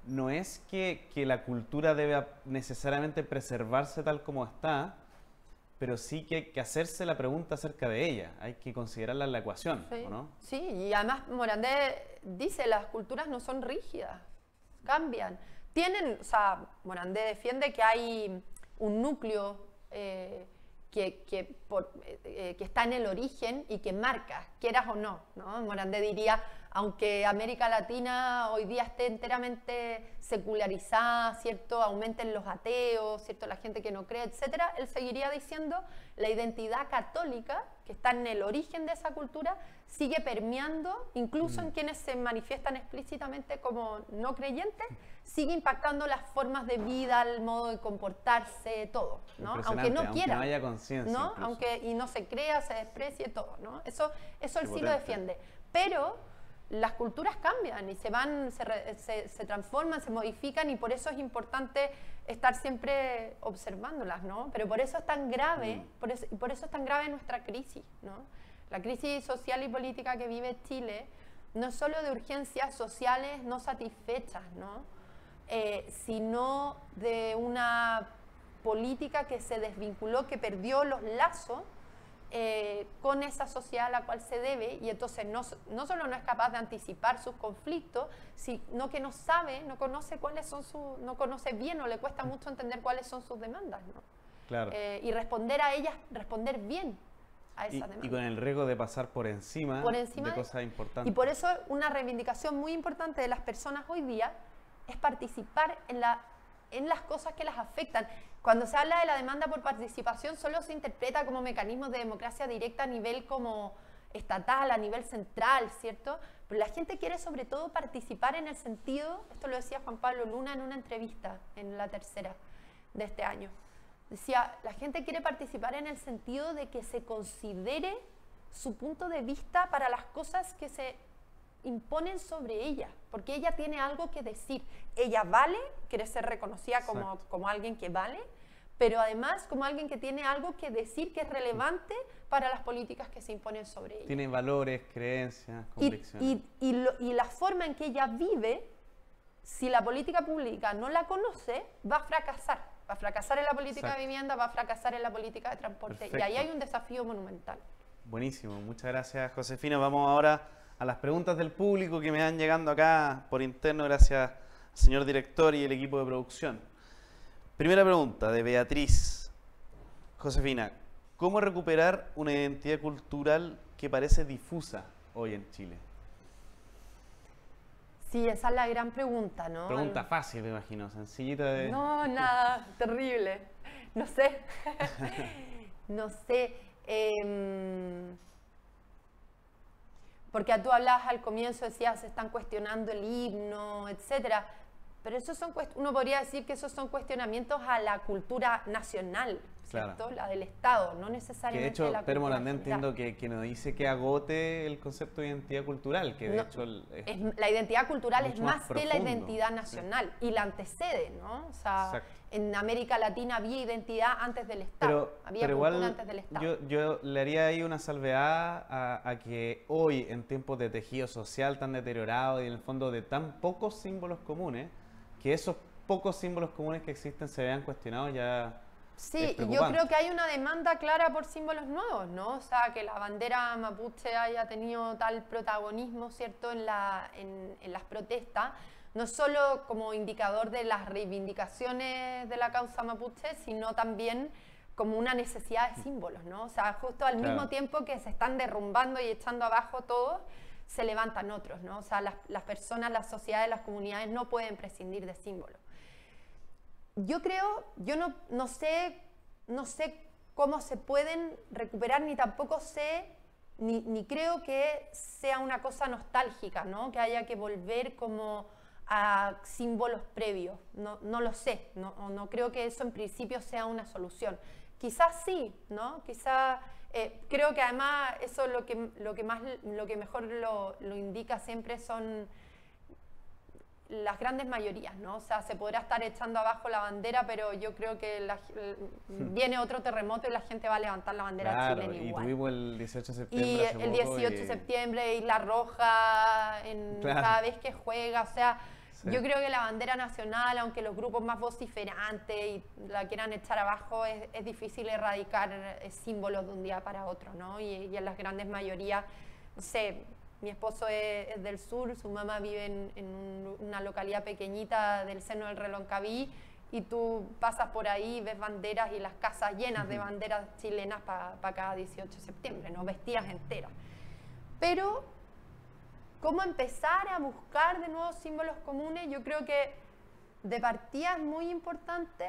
no es que la cultura debe necesariamente preservarse tal como está, pero sí que hay que hacerse la pregunta acerca de ella, hay que considerarla en la ecuación, Sí, ¿o no? sí, y además Morandé dice, las culturas no son rígidas, cambian. O sea, Morandé defiende que hay un núcleo que está en el origen y que marca, quieras o no, ¿no? Morandé diría, aunque América Latina hoy día esté enteramente secularizada, ¿cierto? Aumenten los ateos, ¿cierto? La gente que no cree, etcétera, él seguiría diciendo la identidad católica, que está en el origen de esa cultura, sigue permeando, incluso en quienes se manifiestan explícitamente como no creyentes, sigue impactando las formas de vida, el modo de comportarse, todo, ¿no? Aunque no quiera, no haya conciencia, ¿no? Y no se crea, se desprecie, todo, ¿no? Eso él sí potente. lo defiende. Pero las culturas cambian y se transforman, se modifican y por eso es importante estar siempre observándolas, ¿no? Pero por eso es tan grave, por eso es tan grave nuestra crisis, ¿no? La crisis social y política que vive Chile no es solo de urgencias sociales no satisfechas, ¿no? Sino de una política que se desvinculó, que perdió los lazos con esa sociedad a la cual se debe, y entonces no solo no es capaz de anticipar sus conflictos, sino que no conoce cuáles son no conoce bien o le cuesta mucho entender cuáles son sus demandas, ¿no? Claro. Y responder a ellas, responder bien a esas demandas. Y con el riesgo de pasar por encima de cosas importantes. Y por eso una reivindicación muy importante de las personas hoy día es participar en las cosas que las afectan. Cuando se habla de la demanda por participación, solo se interpreta como mecanismos de democracia directa a nivel como estatal, a nivel central, ¿cierto? Pero la gente quiere sobre todo participar en el sentido, esto lo decía Juan Pablo Luna en una entrevista, en la tercera de este año, decía, la gente quiere participar en el sentido de que se considere su punto de vista para las cosas que se imponen sobre ella, porque ella tiene algo que decir. Ella vale, quiere ser reconocida como alguien que vale, pero además como alguien que tiene algo que decir que es relevante para las políticas que se imponen sobre ella. Tiene valores, creencias, convicciones. Y la forma en que ella vive, si la política pública no la conoce, va a fracasar. Va a fracasar en la política de vivienda, va a fracasar en la política de transporte. Perfecto. Y ahí hay un desafío monumental. Buenísimo, muchas gracias, Josefina. Vamos ahora a las preguntas del público que me van llegando acá por interno, gracias al señor director y el equipo de producción. Primera pregunta de Beatriz. Josefina, ¿cómo recuperar una identidad cultural que parece difusa hoy en Chile? Sí, esa es la gran pregunta, ¿no? Pregunta fácil, me imagino, sencillita de... No, nada, terrible. No sé. No sé. Porque tú hablabas al comienzo, decías, se están cuestionando el himno, etcétera. Pero esos son, uno podría decir que esos son cuestionamientos a la cultura nacional, ¿cierto? Claro. La del Estado, no necesariamente que de hecho, la cultura Pedro Morandé general. entiendo que no dice que agote el concepto de identidad cultural, que de hecho... la identidad cultural es más que la profundo. Identidad nacional, sí. Y la antecede, ¿no? O sea, exacto. En América Latina había identidad antes del Estado, había cultura igual, antes del Estado. Yo le haría ahí una salvedad a que hoy, en tiempos de tejido social tan deteriorado y en el fondo de tan pocos símbolos comunes, que esos pocos símbolos comunes que existen se vean cuestionados ya. Sí, y yo creo que hay una demanda clara por símbolos nuevos, ¿no? O sea, que la bandera mapuche haya tenido tal protagonismo, ¿cierto?, en las protestas, no solo como indicador de las reivindicaciones de la causa mapuche, sino también como una necesidad de símbolos, ¿no? O sea, justo al mismo tiempo que se están derrumbando y echando abajo todos, se levantan otros, ¿no? O sea, las personas, las sociedades, las comunidades no pueden prescindir de símbolos. Yo creo, yo no sé cómo se pueden recuperar, ni tampoco sé, ni creo que sea una cosa nostálgica, ¿no? Que haya que volver como a símbolos previos. No lo sé, no creo que eso en principio sea una solución. Quizás sí, ¿no? Quizás, creo que además eso lo que mejor lo indica siempre son las grandes mayorías, ¿no? O sea, se podrá estar echando abajo la bandera, pero yo creo que viene otro terremoto y la gente va a levantar la bandera chilena igual. Y tuvimos el 18 de septiembre y el 18 de septiembre, Isla Roja, cada vez que juega, o sea, yo creo que la bandera nacional, aunque los grupos más vociferantes y la quieran echar abajo, es difícil erradicar símbolos de un día para otro, ¿no? Y en las grandes mayorías, no sé, mi esposo es del sur, su mamá vive en una localidad pequeñita del seno del Reloncaví, y tú pasas por ahí, ves banderas y las casas llenas de banderas chilenas para cada 18 de septiembre, ¿no? Vestidas enteras. Pero ¿cómo empezar a buscar de nuevos símbolos comunes? Yo creo que de partida es muy importante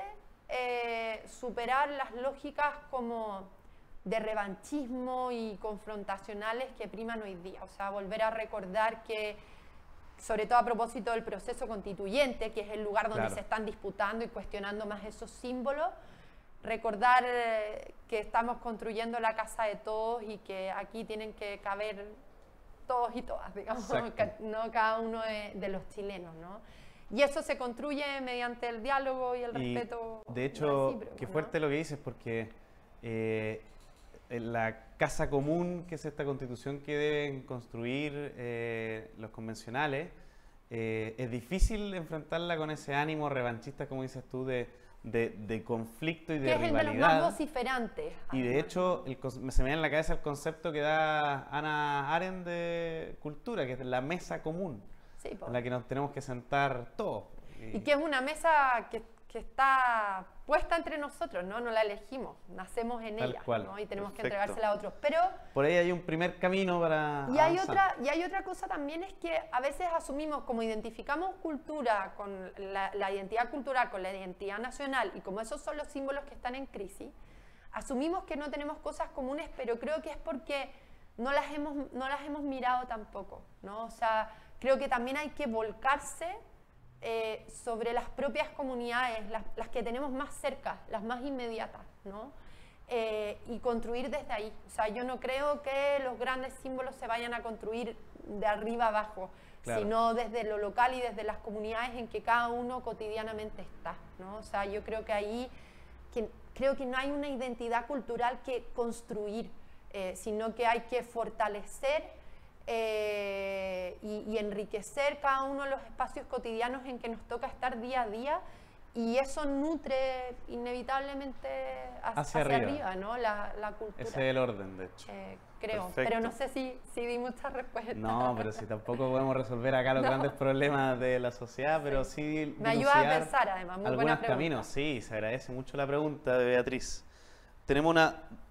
superar las lógicas como de revanchismo y confrontacionales que priman hoy día. O sea, volver a recordar que, sobre todo a propósito del proceso constituyente, que es el lugar donde se están disputando y cuestionando más esos símbolos, recordar que estamos construyendo la casa de todos y que aquí tienen que caber todos y todas, digamos, no cada uno de los chilenos, ¿no? Y eso se construye mediante el diálogo y el respeto. De hecho, qué fuerte, ¿no?, lo que dices, porque la casa común, que es esta constitución que deben construir los convencionales, es difícil enfrentarla con ese ánimo revanchista, como dices tú, de conflicto y de rivalidad. Que es el de los más vociferantes. Y de hecho, se me viene en la cabeza el concepto que da Hannah Arendt de cultura, que es la mesa común, en la que nos tenemos que sentar todos. Y que es una mesa que está puesta entre nosotros, ¿no? No la elegimos, nacemos en ella, ¿no? Y tenemos que entregársela a otros. Pero por ahí hay un primer camino para avanzar. Y hay otra cosa también, es que a veces asumimos, como identificamos cultura con la identidad cultural, con la identidad nacional, y como esos son los símbolos que están en crisis, asumimos que no tenemos cosas comunes, pero creo que es porque no las hemos mirado tampoco, ¿no? O sea, creo que también hay que volcarse sobre las propias comunidades, las que tenemos más cerca, las más inmediatas, ¿no? Y construir desde ahí. O sea, yo no creo que los grandes símbolos se vayan a construir de arriba abajo, sino desde lo local y desde las comunidades en que cada uno cotidianamente está, ¿no? O sea, yo creo que ahí creo que no hay una identidad cultural que construir, sino que hay que fortalecer y enriquecer cada uno de los espacios cotidianos en que nos toca estar día a día, y eso nutre inevitablemente hacia arriba, ¿no? La cultura. Ese es el orden, de hecho. Creo, pero no sé si di muchas respuestas. No, pero si tampoco podemos resolver acá los grandes problemas de la sociedad, pero sí me ayuda a pensar, además, muy algunos caminos. Sí, se agradece mucho la pregunta de Beatriz. Tenemos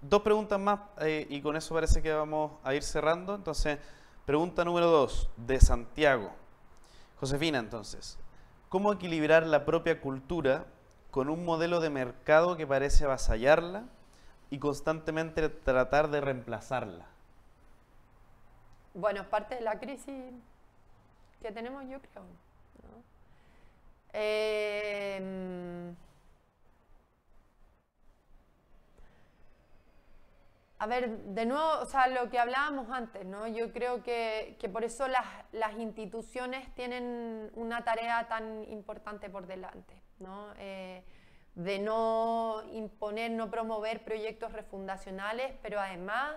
dos preguntas más y con eso parece que vamos a ir cerrando. Entonces, pregunta número 2, de Santiago. Josefina, entonces, ¿cómo equilibrar la propia cultura con un modelo de mercado que parece avasallarla y constantemente tratar de reemplazarla? Bueno, es parte de la crisis que tenemos, yo creo, ¿no? A ver, de nuevo, o sea, lo que hablábamos antes, ¿no? Yo creo que por eso las instituciones tienen una tarea tan importante por delante, ¿no? De no imponer, no promover proyectos refundacionales, pero además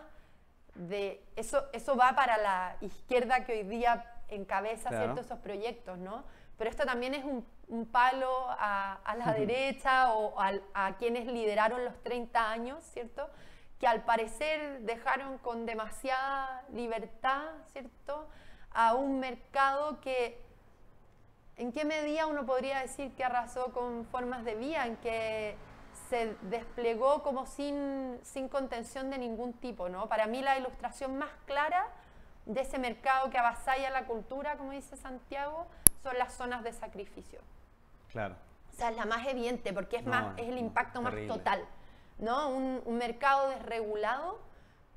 de eso va para la izquierda que hoy día encabeza esos proyectos, ¿no? Pero esto también es un palo a la derecha o a quienes lideraron los 30 años, ¿cierto?, que al parecer dejaron con demasiada libertad, ¿cierto?, a un mercado que, ¿en qué medida uno podría decir que arrasó con formas de vida? En que se desplegó como sin contención de ningún tipo, ¿no? Para mí la ilustración más clara de ese mercado que avasalla la cultura, como dice Santiago, son las zonas de sacrificio. Claro. O sea, es la más evidente porque es el impacto terrible. más total, ¿no? Un mercado desregulado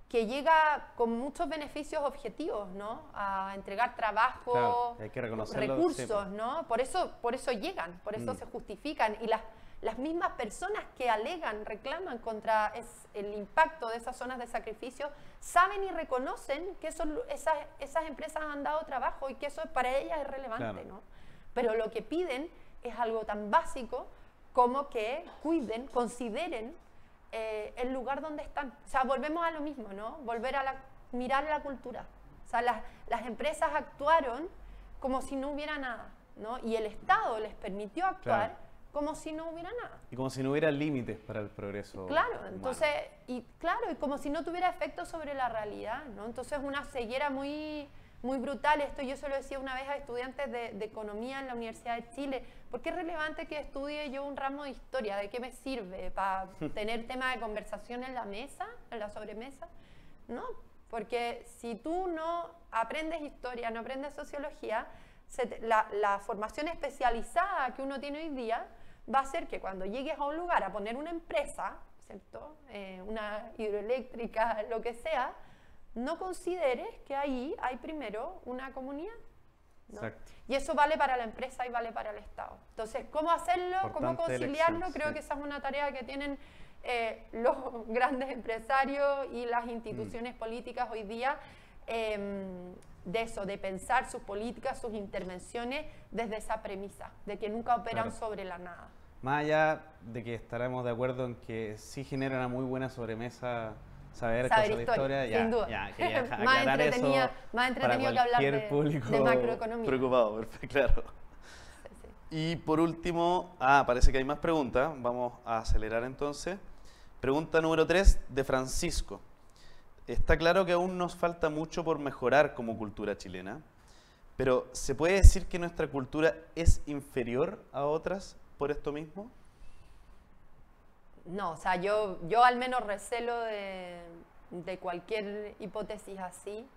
que llega con muchos beneficios objetivos, ¿no? A entregar trabajo, claro, hay que reconocerlo, recursos, sí. ¿no? Por eso llegan, por eso se justifican. Y las mismas personas que alegan, reclaman contra el impacto de esas zonas de sacrificio, saben y reconocen que esas empresas han dado trabajo y que eso para ellas es relevante, claro, ¿no? Pero lo que piden es algo tan básico como que cuiden, consideren el lugar donde están. O sea, volvemos a lo mismo, ¿no? Volver a mirar la cultura. O sea, las empresas actuaron como si no hubiera nada, ¿no? Y el Estado les permitió actuar, claro, como si no hubiera nada. Y como si no hubiera límites para el progreso. Claro, humano. Entonces, y como si no tuviera efecto sobre la realidad, ¿no? Entonces, una ceguera muy brutal. Esto yo se lo decía una vez a estudiantes de economía en la Universidad de Chile. ¿Por qué es relevante que estudie yo un ramo de historia? ¿De qué me sirve? ¿Para tener tema de conversación en la mesa, en la sobremesa? No, porque si tú no aprendes historia, no aprendes sociología, la formación especializada que uno tiene hoy día va a hacer que cuando llegues a un lugar a poner una empresa, ¿cierto? Una hidroeléctrica, lo que sea, no consideres que ahí hay primero una comunidad, ¿no? Exacto. Y eso vale para la empresa y vale para el Estado. Entonces, ¿cómo hacerlo? ¿Cómo conciliarlo? Creo que esa es una tarea que tienen los grandes empresarios y las instituciones políticas hoy día, de eso, de pensar sus políticas, sus intervenciones desde esa premisa, de que nunca operan, claro, sobre la nada. Más allá de que estaremos de acuerdo en que sí genera una muy buena sobremesa saber cosas de historia, sin duda. Ya quería aclarar eso más entretenido que hablar de macroeconomía. Preocupado, perfecto, claro. Sí, sí. Y por último, parece que hay más preguntas, vamos a acelerar entonces. Pregunta número 3 de Francisco. Está claro que aún nos falta mucho por mejorar como cultura chilena, pero ¿se puede decir que nuestra cultura es inferior a otras por esto mismo? No, o sea, yo al menos recelo de cualquier hipótesis así.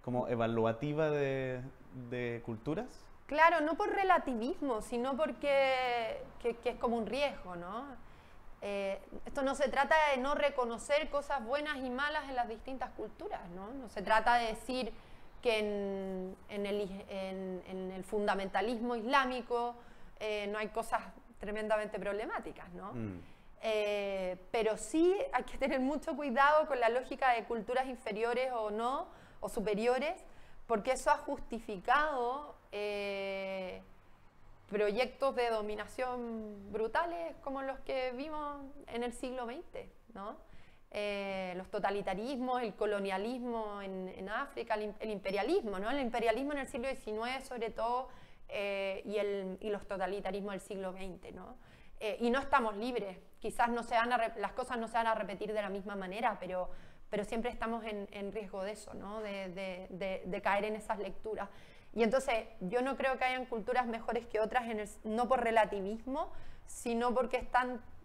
¿Como evaluativa de culturas? Claro, no por relativismo, sino porque que es como un riesgo, ¿no? Esto no se trata de no reconocer cosas buenas y malas en las distintas culturas, ¿no? No se trata de decir que en el fundamentalismo islámico no hay cosas tremendamente problemáticas, ¿no? Pero sí hay que tener mucho cuidado con la lógica de culturas inferiores o no, o superiores, porque eso ha justificado proyectos de dominación brutales como los que vimos en el siglo XX, ¿no? Los totalitarismos, el colonialismo en África, el imperialismo, ¿no? El imperialismo en el siglo XIX sobre todo, y los totalitarismos del siglo XX, ¿no? Y no estamos libres, quizás las cosas no se van a repetir de la misma manera, pero siempre estamos en riesgo de eso, ¿no? De caer en esas lecturas. Y entonces yo no creo que hayan culturas mejores que otras, no por relativismo, sino porque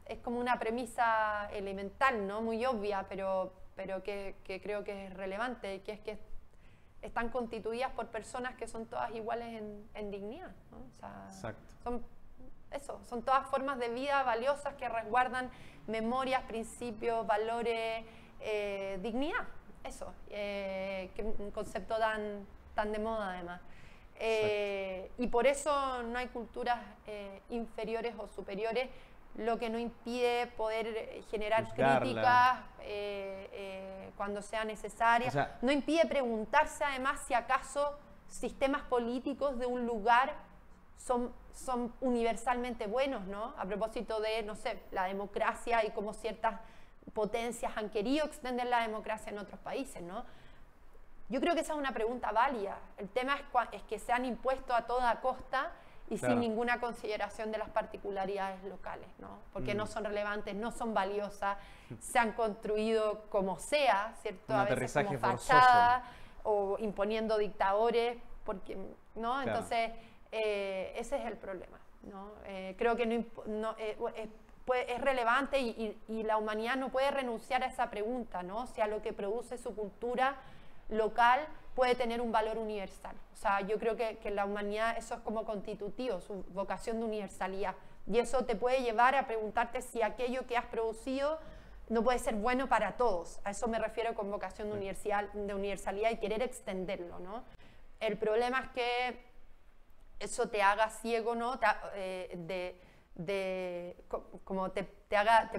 es como una premisa elemental, ¿no? Muy obvia, pero que creo que es relevante, que es que están constituidas por personas que son todas iguales en dignidad, ¿no? O sea, exacto. Son todas formas de vida valiosas que resguardan memorias, principios, valores, dignidad, eso, que es un concepto tan de moda además. Y por eso no hay culturas inferiores o superiores, lo que no impide poder generar críticas cuando sea necesaria. O sea, no impide preguntarse además si acaso sistemas políticos de un lugar son universalmente buenos, ¿no? A propósito de, no sé, la democracia y cómo ciertas potencias han querido extender la democracia en otros países, ¿no? Yo creo que esa es una pregunta válida. El tema es que se han impuesto a toda costa y claro, sin ninguna consideración de las particularidades locales, ¿no? Porque no son relevantes, no son valiosas, se han construido como sea, ¿cierto? Un a veces como fachada o imponiendo dictadores, porque, ¿no? Claro. Entonces, ese es el problema, ¿no? Creo que es relevante y la humanidad no puede renunciar a esa pregunta, ¿no? Si a lo que produce su cultura local puede tener un valor universal. O sea, yo creo que la humanidad, eso es como constitutivo, su vocación de universalidad. Y eso te puede llevar a preguntarte si aquello que has producido no puede ser bueno para todos. A eso me refiero con vocación de universalidad y querer extenderlo, ¿no? El problema es que eso te haga ciego, ¿no? Como te haga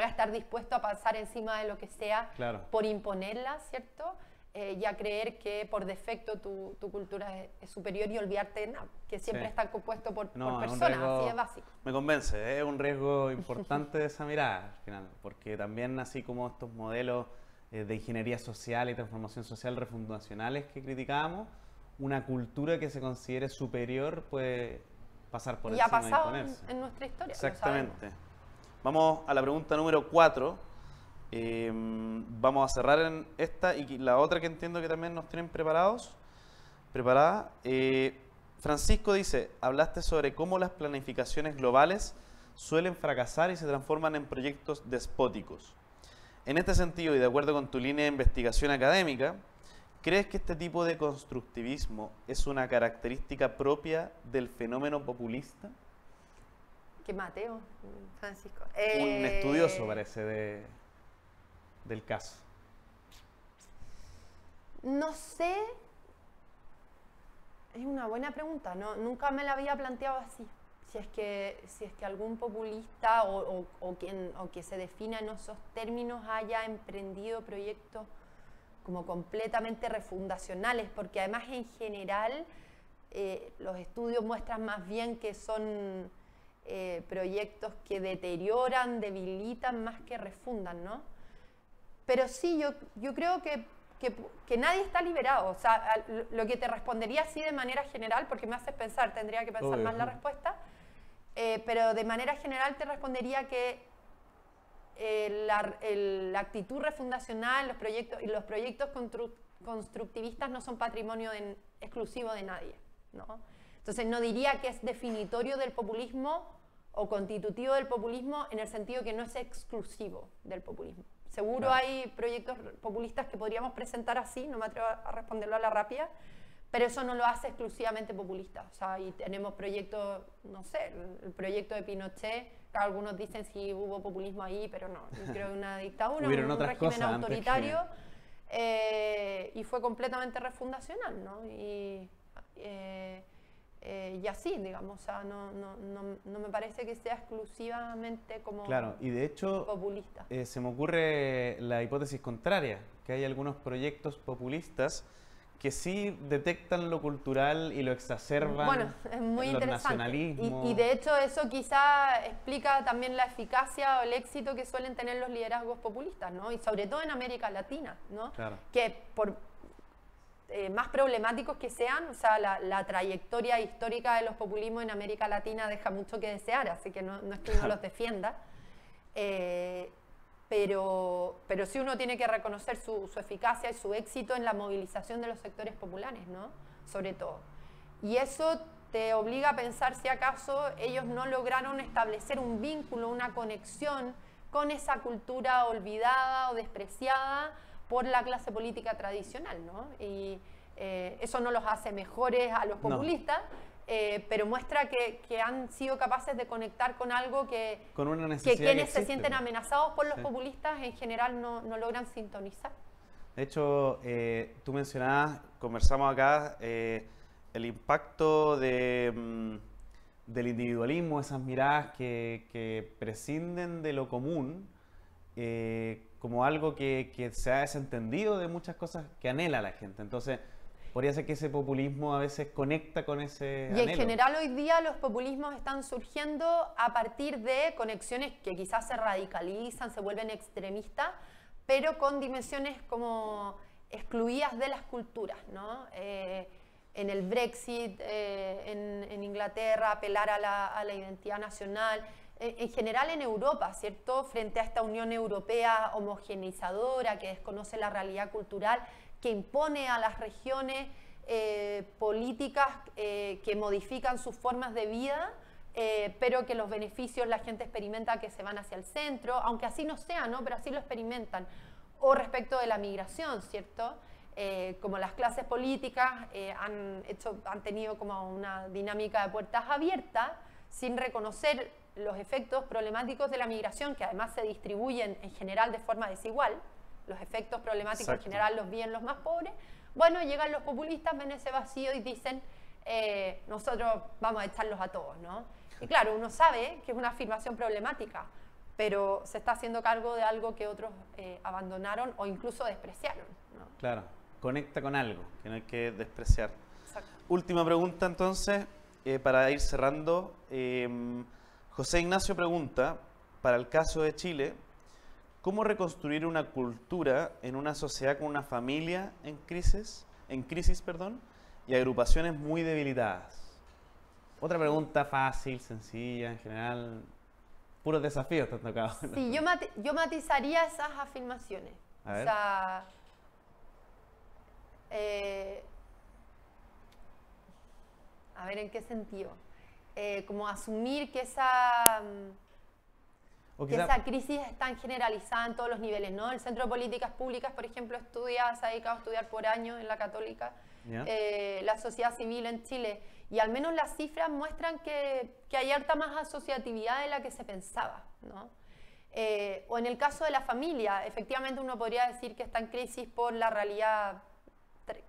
estar dispuesto a pasar encima de lo que sea, claro, por imponerla, ¿cierto? Y a creer que por defecto tu cultura es superior y olvidarte de nada, que siempre está compuesto por personas, así es básico. Me convence, es un riesgo importante de esa mirada, al final, porque también así como estos modelos de ingeniería social y transformación social refundacionales que criticábamos, una cultura que se considere superior puede pasar por encima y ha pasado en nuestra historia. Exactamente. Vamos a la pregunta número 4. Vamos a cerrar en esta y la otra que entiendo que también nos tienen preparada. Francisco dice, hablaste sobre cómo las planificaciones globales suelen fracasar y se transforman en proyectos despóticos. En este sentido, y de acuerdo con tu línea de investigación académica, ¿crees que este tipo de constructivismo es una característica propia del fenómeno populista? ¿Qué Mateo, Francisco? Un estudioso parece del caso. No sé, es una buena pregunta, ¿no? Nunca me la había planteado así. Si es que algún populista o que se defina en esos términos haya emprendido proyectos como completamente refundacionales, porque además en general los estudios muestran más bien que son proyectos que deterioran, debilitan más que refundan, ¿no? Pero sí, yo creo que nadie está liberado. O sea, lo que te respondería así de manera general, porque me haces pensar, tendría que pensar más la respuesta, pero de manera general te respondería que la actitud refundacional, los proyectos constructivistas no son patrimonio exclusivo de nadie, ¿no? Entonces no diría que es definitorio del populismo o constitutivo del populismo en el sentido que no es exclusivo del populismo. Seguro claro, hay proyectos populistas que podríamos presentar así, no me atrevo a responderlo a la rápida, pero eso no lo hace exclusivamente populista. O sea, y tenemos proyectos, no sé, el proyecto de Pinochet, que algunos dicen si hubo populismo ahí, pero no, yo creo que una dictadura, un régimen autoritario, y fue completamente refundacional, ¿no? Y así, digamos, o sea, no me parece que sea exclusivamente como claro, y de hecho, populista. Se me ocurre la hipótesis contraria, que hay algunos proyectos populistas que sí detectan lo cultural y lo exacerban. Bueno, es muy los interesante. Nacionalismos. Y de hecho eso quizá explica también la eficacia o el éxito que suelen tener los liderazgos populistas, ¿no? Y sobre todo en América Latina, ¿no? Claro. Que por más problemáticos que sean, o sea, la trayectoria histórica de los populismos en América Latina deja mucho que desear, así que no es que uno los defienda. Pero sí uno tiene que reconocer su eficacia y su éxito en la movilización de los sectores populares, ¿no? Sobre todo. Y eso te obliga a pensar si acaso ellos no lograron establecer un vínculo, una conexión con esa cultura olvidada o despreciada por la clase política tradicional, ¿no? Y eso no los hace mejores a los populistas, pero muestra que han sido capaces de conectar con algo con una que necesidad quienes existe, se sienten amenazados por los populistas en general no logran sintonizar. De hecho, tú mencionabas, conversamos acá, el impacto del individualismo, esas miradas que prescinden de lo común, como algo que se ha desentendido de muchas cosas que anhela la gente. Entonces, podría ser que ese populismo a veces conecta con ese anhelo. Y en general hoy día los populismos están surgiendo a partir de conexiones que quizás se radicalizan, se vuelven extremistas, pero con dimensiones como excluidas de las culturas, ¿no? En el Brexit, en Inglaterra, apelar a la identidad nacional, en general en Europa, ¿cierto? Frente a esta Unión Europea homogeneizadora que desconoce la realidad cultural, que impone a las regiones políticas que modifican sus formas de vida pero que los beneficios la gente experimenta que se van hacia el centro, aunque así no sea, ¿no? Pero así lo experimentan. O respecto de la migración, ¿cierto? Como las clases políticas han tenido como una dinámica de puertas abiertas, sin reconocer los efectos problemáticos de la migración, que además se distribuyen en general de forma desigual. Los efectos problemáticos Exacto. en general los viven los más pobres. Bueno, llegan los populistas, ven ese vacío y dicen, nosotros vamos a echarlos a todos, ¿no? Y claro, uno sabe que es una afirmación problemática, pero se está haciendo cargo de algo que otros abandonaron o incluso despreciaron, ¿no? Claro, conecta con algo que no hay que despreciar. Exacto. Última pregunta entonces, para ir cerrando. José Ignacio pregunta, para el caso de Chile, ¿cómo reconstruir una cultura en una sociedad con una familia en crisis, y agrupaciones muy debilitadas? Otra pregunta fácil, sencilla, en general, puros desafíos te han tocado. Sí, yo matizaría esas afirmaciones. A ver. O sea, a ver, ¿en qué sentido? Como asumir que esa crisis es tan generalizada en todos los niveles, ¿no? El Centro de Políticas Públicas, por ejemplo, se ha dedicado a estudiar por años en la Católica la sociedad civil en Chile, y al menos las cifras muestran que hay harta más asociatividad de la que se pensaba, ¿no? O en el caso de la familia, efectivamente uno podría decir que está en crisis por la realidad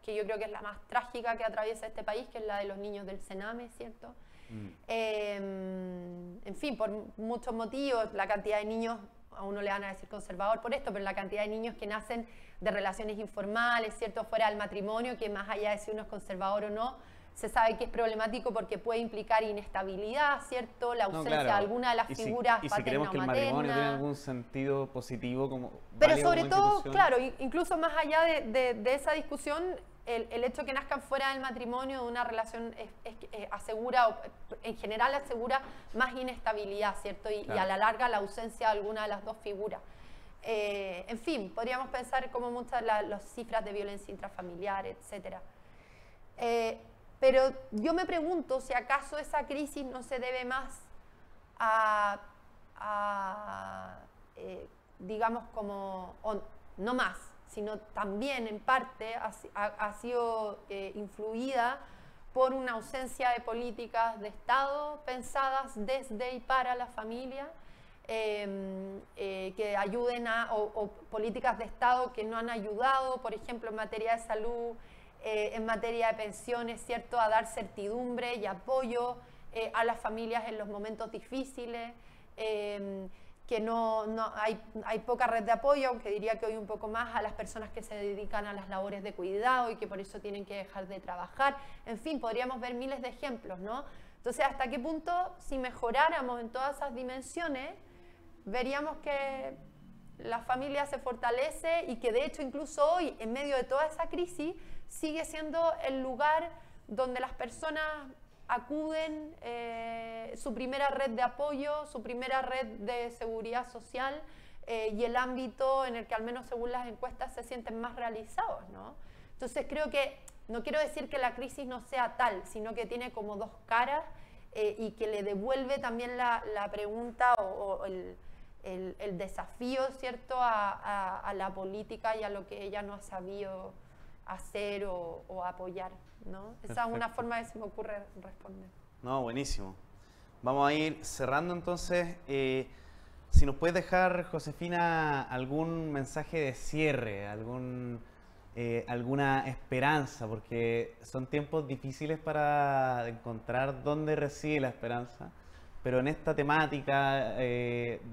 que yo creo que es la más trágica que atraviesa este país, que es la de los niños del Sename, ¿cierto? En fin, por muchos motivos, la cantidad de niños, a uno le van a decir conservador por esto, pero la cantidad de niños que nacen de relaciones informales, ¿cierto?, fuera del matrimonio, que más allá de si uno es conservador o no, se sabe que es problemático porque puede implicar inestabilidad, ¿cierto?, la ausencia de alguna de las figuras paterna o materna. Y si creemos que el matrimonio tiene algún sentido positivo como pero sobre todo, claro, incluso más allá de esa discusión, el hecho que nazcan fuera del matrimonio de una relación asegura, en general asegura más inestabilidad, ¿cierto? Y a la larga la ausencia de alguna de las dos figuras. En fin, podríamos pensar como muchas las cifras de violencia intrafamiliar, etc. Pero yo me pregunto si acaso esa crisis no se debe más digamos como, no más, sino también en parte ha sido influida por una ausencia de políticas de Estado pensadas desde y para la familia, que ayuden o políticas de Estado que no han ayudado, por ejemplo, en materia de salud, en materia de pensiones, ¿cierto?, a dar certidumbre y apoyo a las familias en los momentos difíciles, que hay poca red de apoyo, aunque diría que hoy un poco más, a las personas que se dedican a las labores de cuidado y que por eso tienen que dejar de trabajar. En fin, podríamos ver miles de ejemplos, ¿no? Entonces, ¿hasta qué punto, si mejoráramos en todas esas dimensiones, veríamos que la familia se fortalece y que de hecho incluso hoy, en medio de toda esa crisis, sigue siendo el lugar donde las personas acuden, su primera red de apoyo, su primera red de seguridad social, y el ámbito en el que al menos según las encuestas se sienten más realizados, ¿no? Entonces creo que, no quiero decir que la crisis no sea tal, sino que tiene como dos caras, y que le devuelve también la pregunta o el desafío, ¿cierto?, a la política y a lo que ella no ha sabido hacer o apoyar, ¿no? Esa es una forma que se me ocurre responder. No, buenísimo. Vamos a ir cerrando entonces. Si nos puedes dejar, Josefina, algún mensaje de cierre, alguna esperanza, porque son tiempos difíciles para encontrar dónde reside la esperanza, pero en esta temática,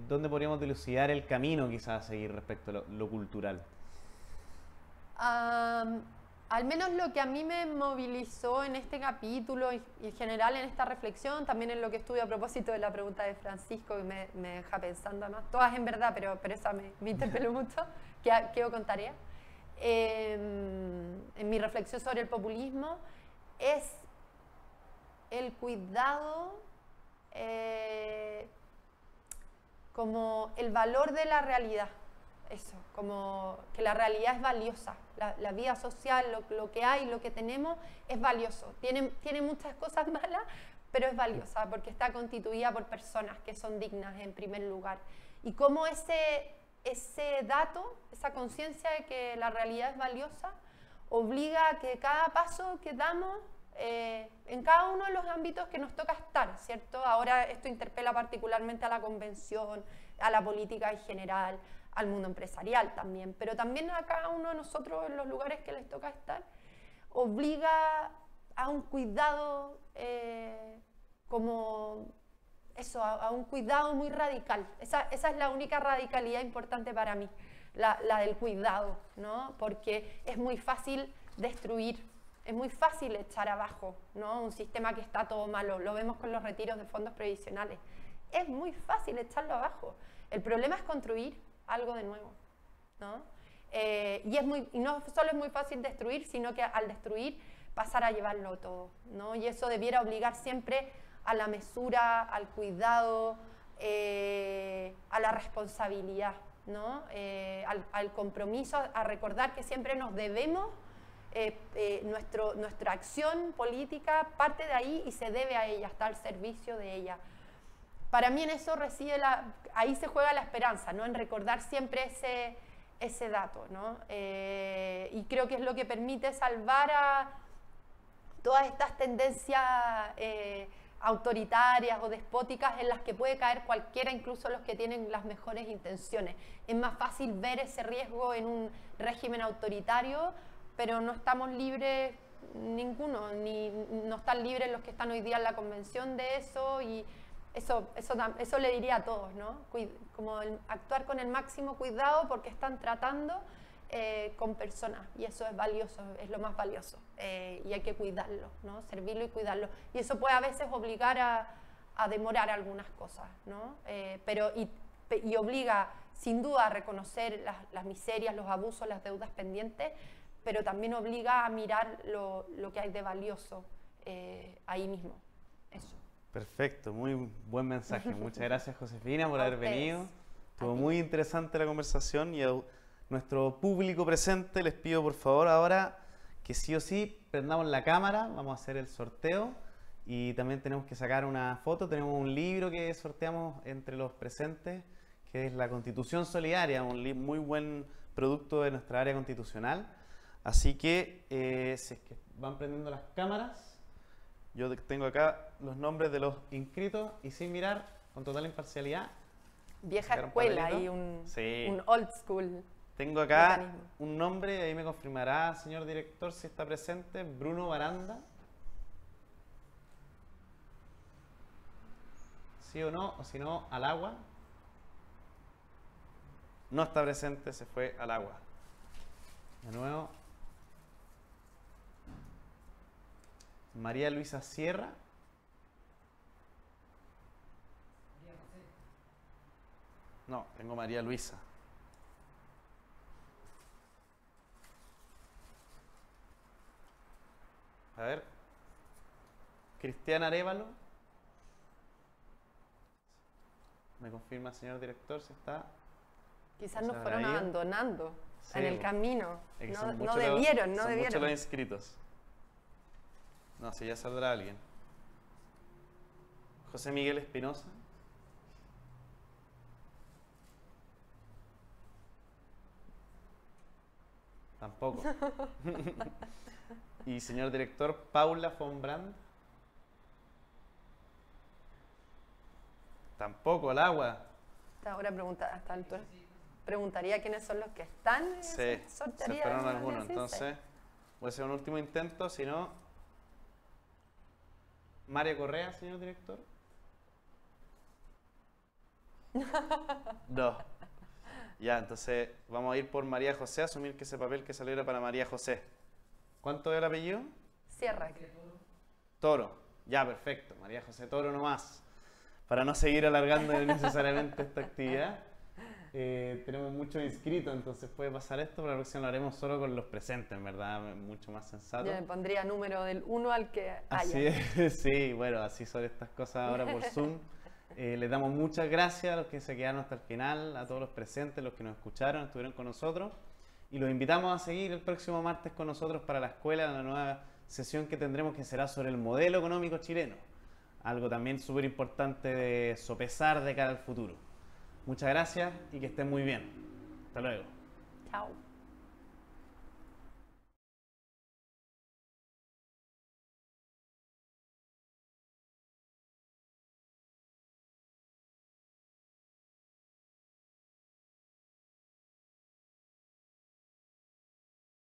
¿dónde podríamos dilucidar el camino quizás a seguir respecto a lo cultural? Al menos lo que a mí me movilizó en este capítulo y en general en esta reflexión, también en lo que estuve a propósito de la pregunta de Francisco, que me deja pensando además, todas en verdad, pero esa me interpeló mucho, quedo con tarea. En mi reflexión sobre el populismo es el cuidado, como el valor de la realidad. Eso, como que la realidad es valiosa, la vida social, lo que hay, lo que tenemos es valioso. Tiene muchas cosas malas, pero es valiosa porque está constituida por personas que son dignas en primer lugar. Y cómo ese dato, esa conciencia de que la realidad es valiosa, obliga a que cada paso que damos en cada uno de los ámbitos que nos toca estar, ¿cierto? Ahora esto interpela particularmente a la convención, a la política en general, al mundo empresarial también, pero también a cada uno de nosotros en los lugares que les toca estar, obliga a un cuidado a un cuidado muy radical. Esa es la única radicalidad importante para mí, la del cuidado, ¿no? Porque es muy fácil destruir, es muy fácil echar abajo, ¿no? Un sistema que está todo malo, lo vemos con los retiros de fondos previsionales. Es muy fácil echarlo abajo. El problema es construir algo de nuevo, ¿no? Y no solo es muy fácil destruir, sino que al destruir pasar a llevarlo todo, ¿no? Y eso debiera obligar siempre a la mesura, al cuidado, a la responsabilidad, ¿no? Al compromiso, a recordar que siempre nos debemos, nuestra acción política parte de ahí y se debe a ella, está al servicio de ella. Para mí en eso reside ahí se juega la esperanza, ¿no? En recordar siempre ese dato, ¿no? Y creo que es lo que permite salvar a todas estas tendencias autoritarias o despóticas en las que puede caer cualquiera, incluso los que tienen las mejores intenciones. Es más fácil ver ese riesgo en un régimen autoritario, pero no estamos libres ninguno, ni no están libres los que están hoy día en la convención de eso, y eso le diría a todos, ¿no? Como actuar con el máximo cuidado porque están tratando con personas, y eso es valioso, es lo más valioso, y hay que cuidarlo, ¿no? Servirlo y cuidarlo, y eso puede a veces obligar a demorar algunas cosas, ¿no? Y obliga sin duda a reconocer las miserias, los abusos, las deudas pendientes, pero también obliga a mirar lo que hay de valioso ahí mismo. Eso. Perfecto, muy buen mensaje. Muchas gracias, Josefina, por haber venido. Estuvo muy interesante la conversación, y a nuestro público presente les pido por favor ahora que sí o sí prendamos la cámara, vamos a hacer el sorteo y también tenemos que sacar una foto. Tenemos un libro que sorteamos entre los presentes, que es La Constitución Solidaria, un muy buen producto de nuestra área constitucional. Así que si es que van prendiendo las cámaras, yo tengo acá los nombres de los inscritos y sin mirar, con total imparcialidad. Vieja escuela y un old school. Tengo acá un nombre, ahí me confirmará, señor director, si está presente, Bruno Baranda. ¿Sí o no? O si no, al agua. No está presente, se fue al agua. De nuevo. María Luisa Sierra. No, tengo María Luisa. A ver. Cristiana Arévalo. ¿Me confirma, señor director, si está? Quizás nos fueron abandonando en el camino. No debieron, no debieron. Muchos los inscritos. No, si ya saldrá alguien. José Miguel Espinosa. Tampoco. Y señor director, Paula von Brand. Tampoco, al agua. Ahora hasta altura. Preguntaría quiénes son los que están. Sí, se esperaron algunos. Entonces, voy a hacer un último intento, si no... María Correa, señor director. No. Ya, entonces vamos a ir por María José, asumir que ese papel que salió era para María José. ¿Cuánto es el apellido? Sierra. Toro. Ya, perfecto. María José Toro nomás. Para no seguir alargando innecesariamente esta actividad. Tenemos muchos inscritos, entonces puede pasar esto, pero la próxima lo haremos solo con los presentes, en verdad, mucho más sensato. Yo le pondría número del 1 al que haya. Así es, sí, bueno, así son estas cosas ahora por Zoom. Les damos muchas gracias a los que se quedaron hasta el final, a todos los presentes, los que nos escucharon, estuvieron con nosotros. Y los invitamos a seguir el próximo martes con nosotros para la escuela, la nueva sesión que tendremos, que será sobre el modelo económico chileno. algo también súper importante de sopesar de cara al futuro. Muchas gracias y que estén muy bien. Hasta luego. Chao.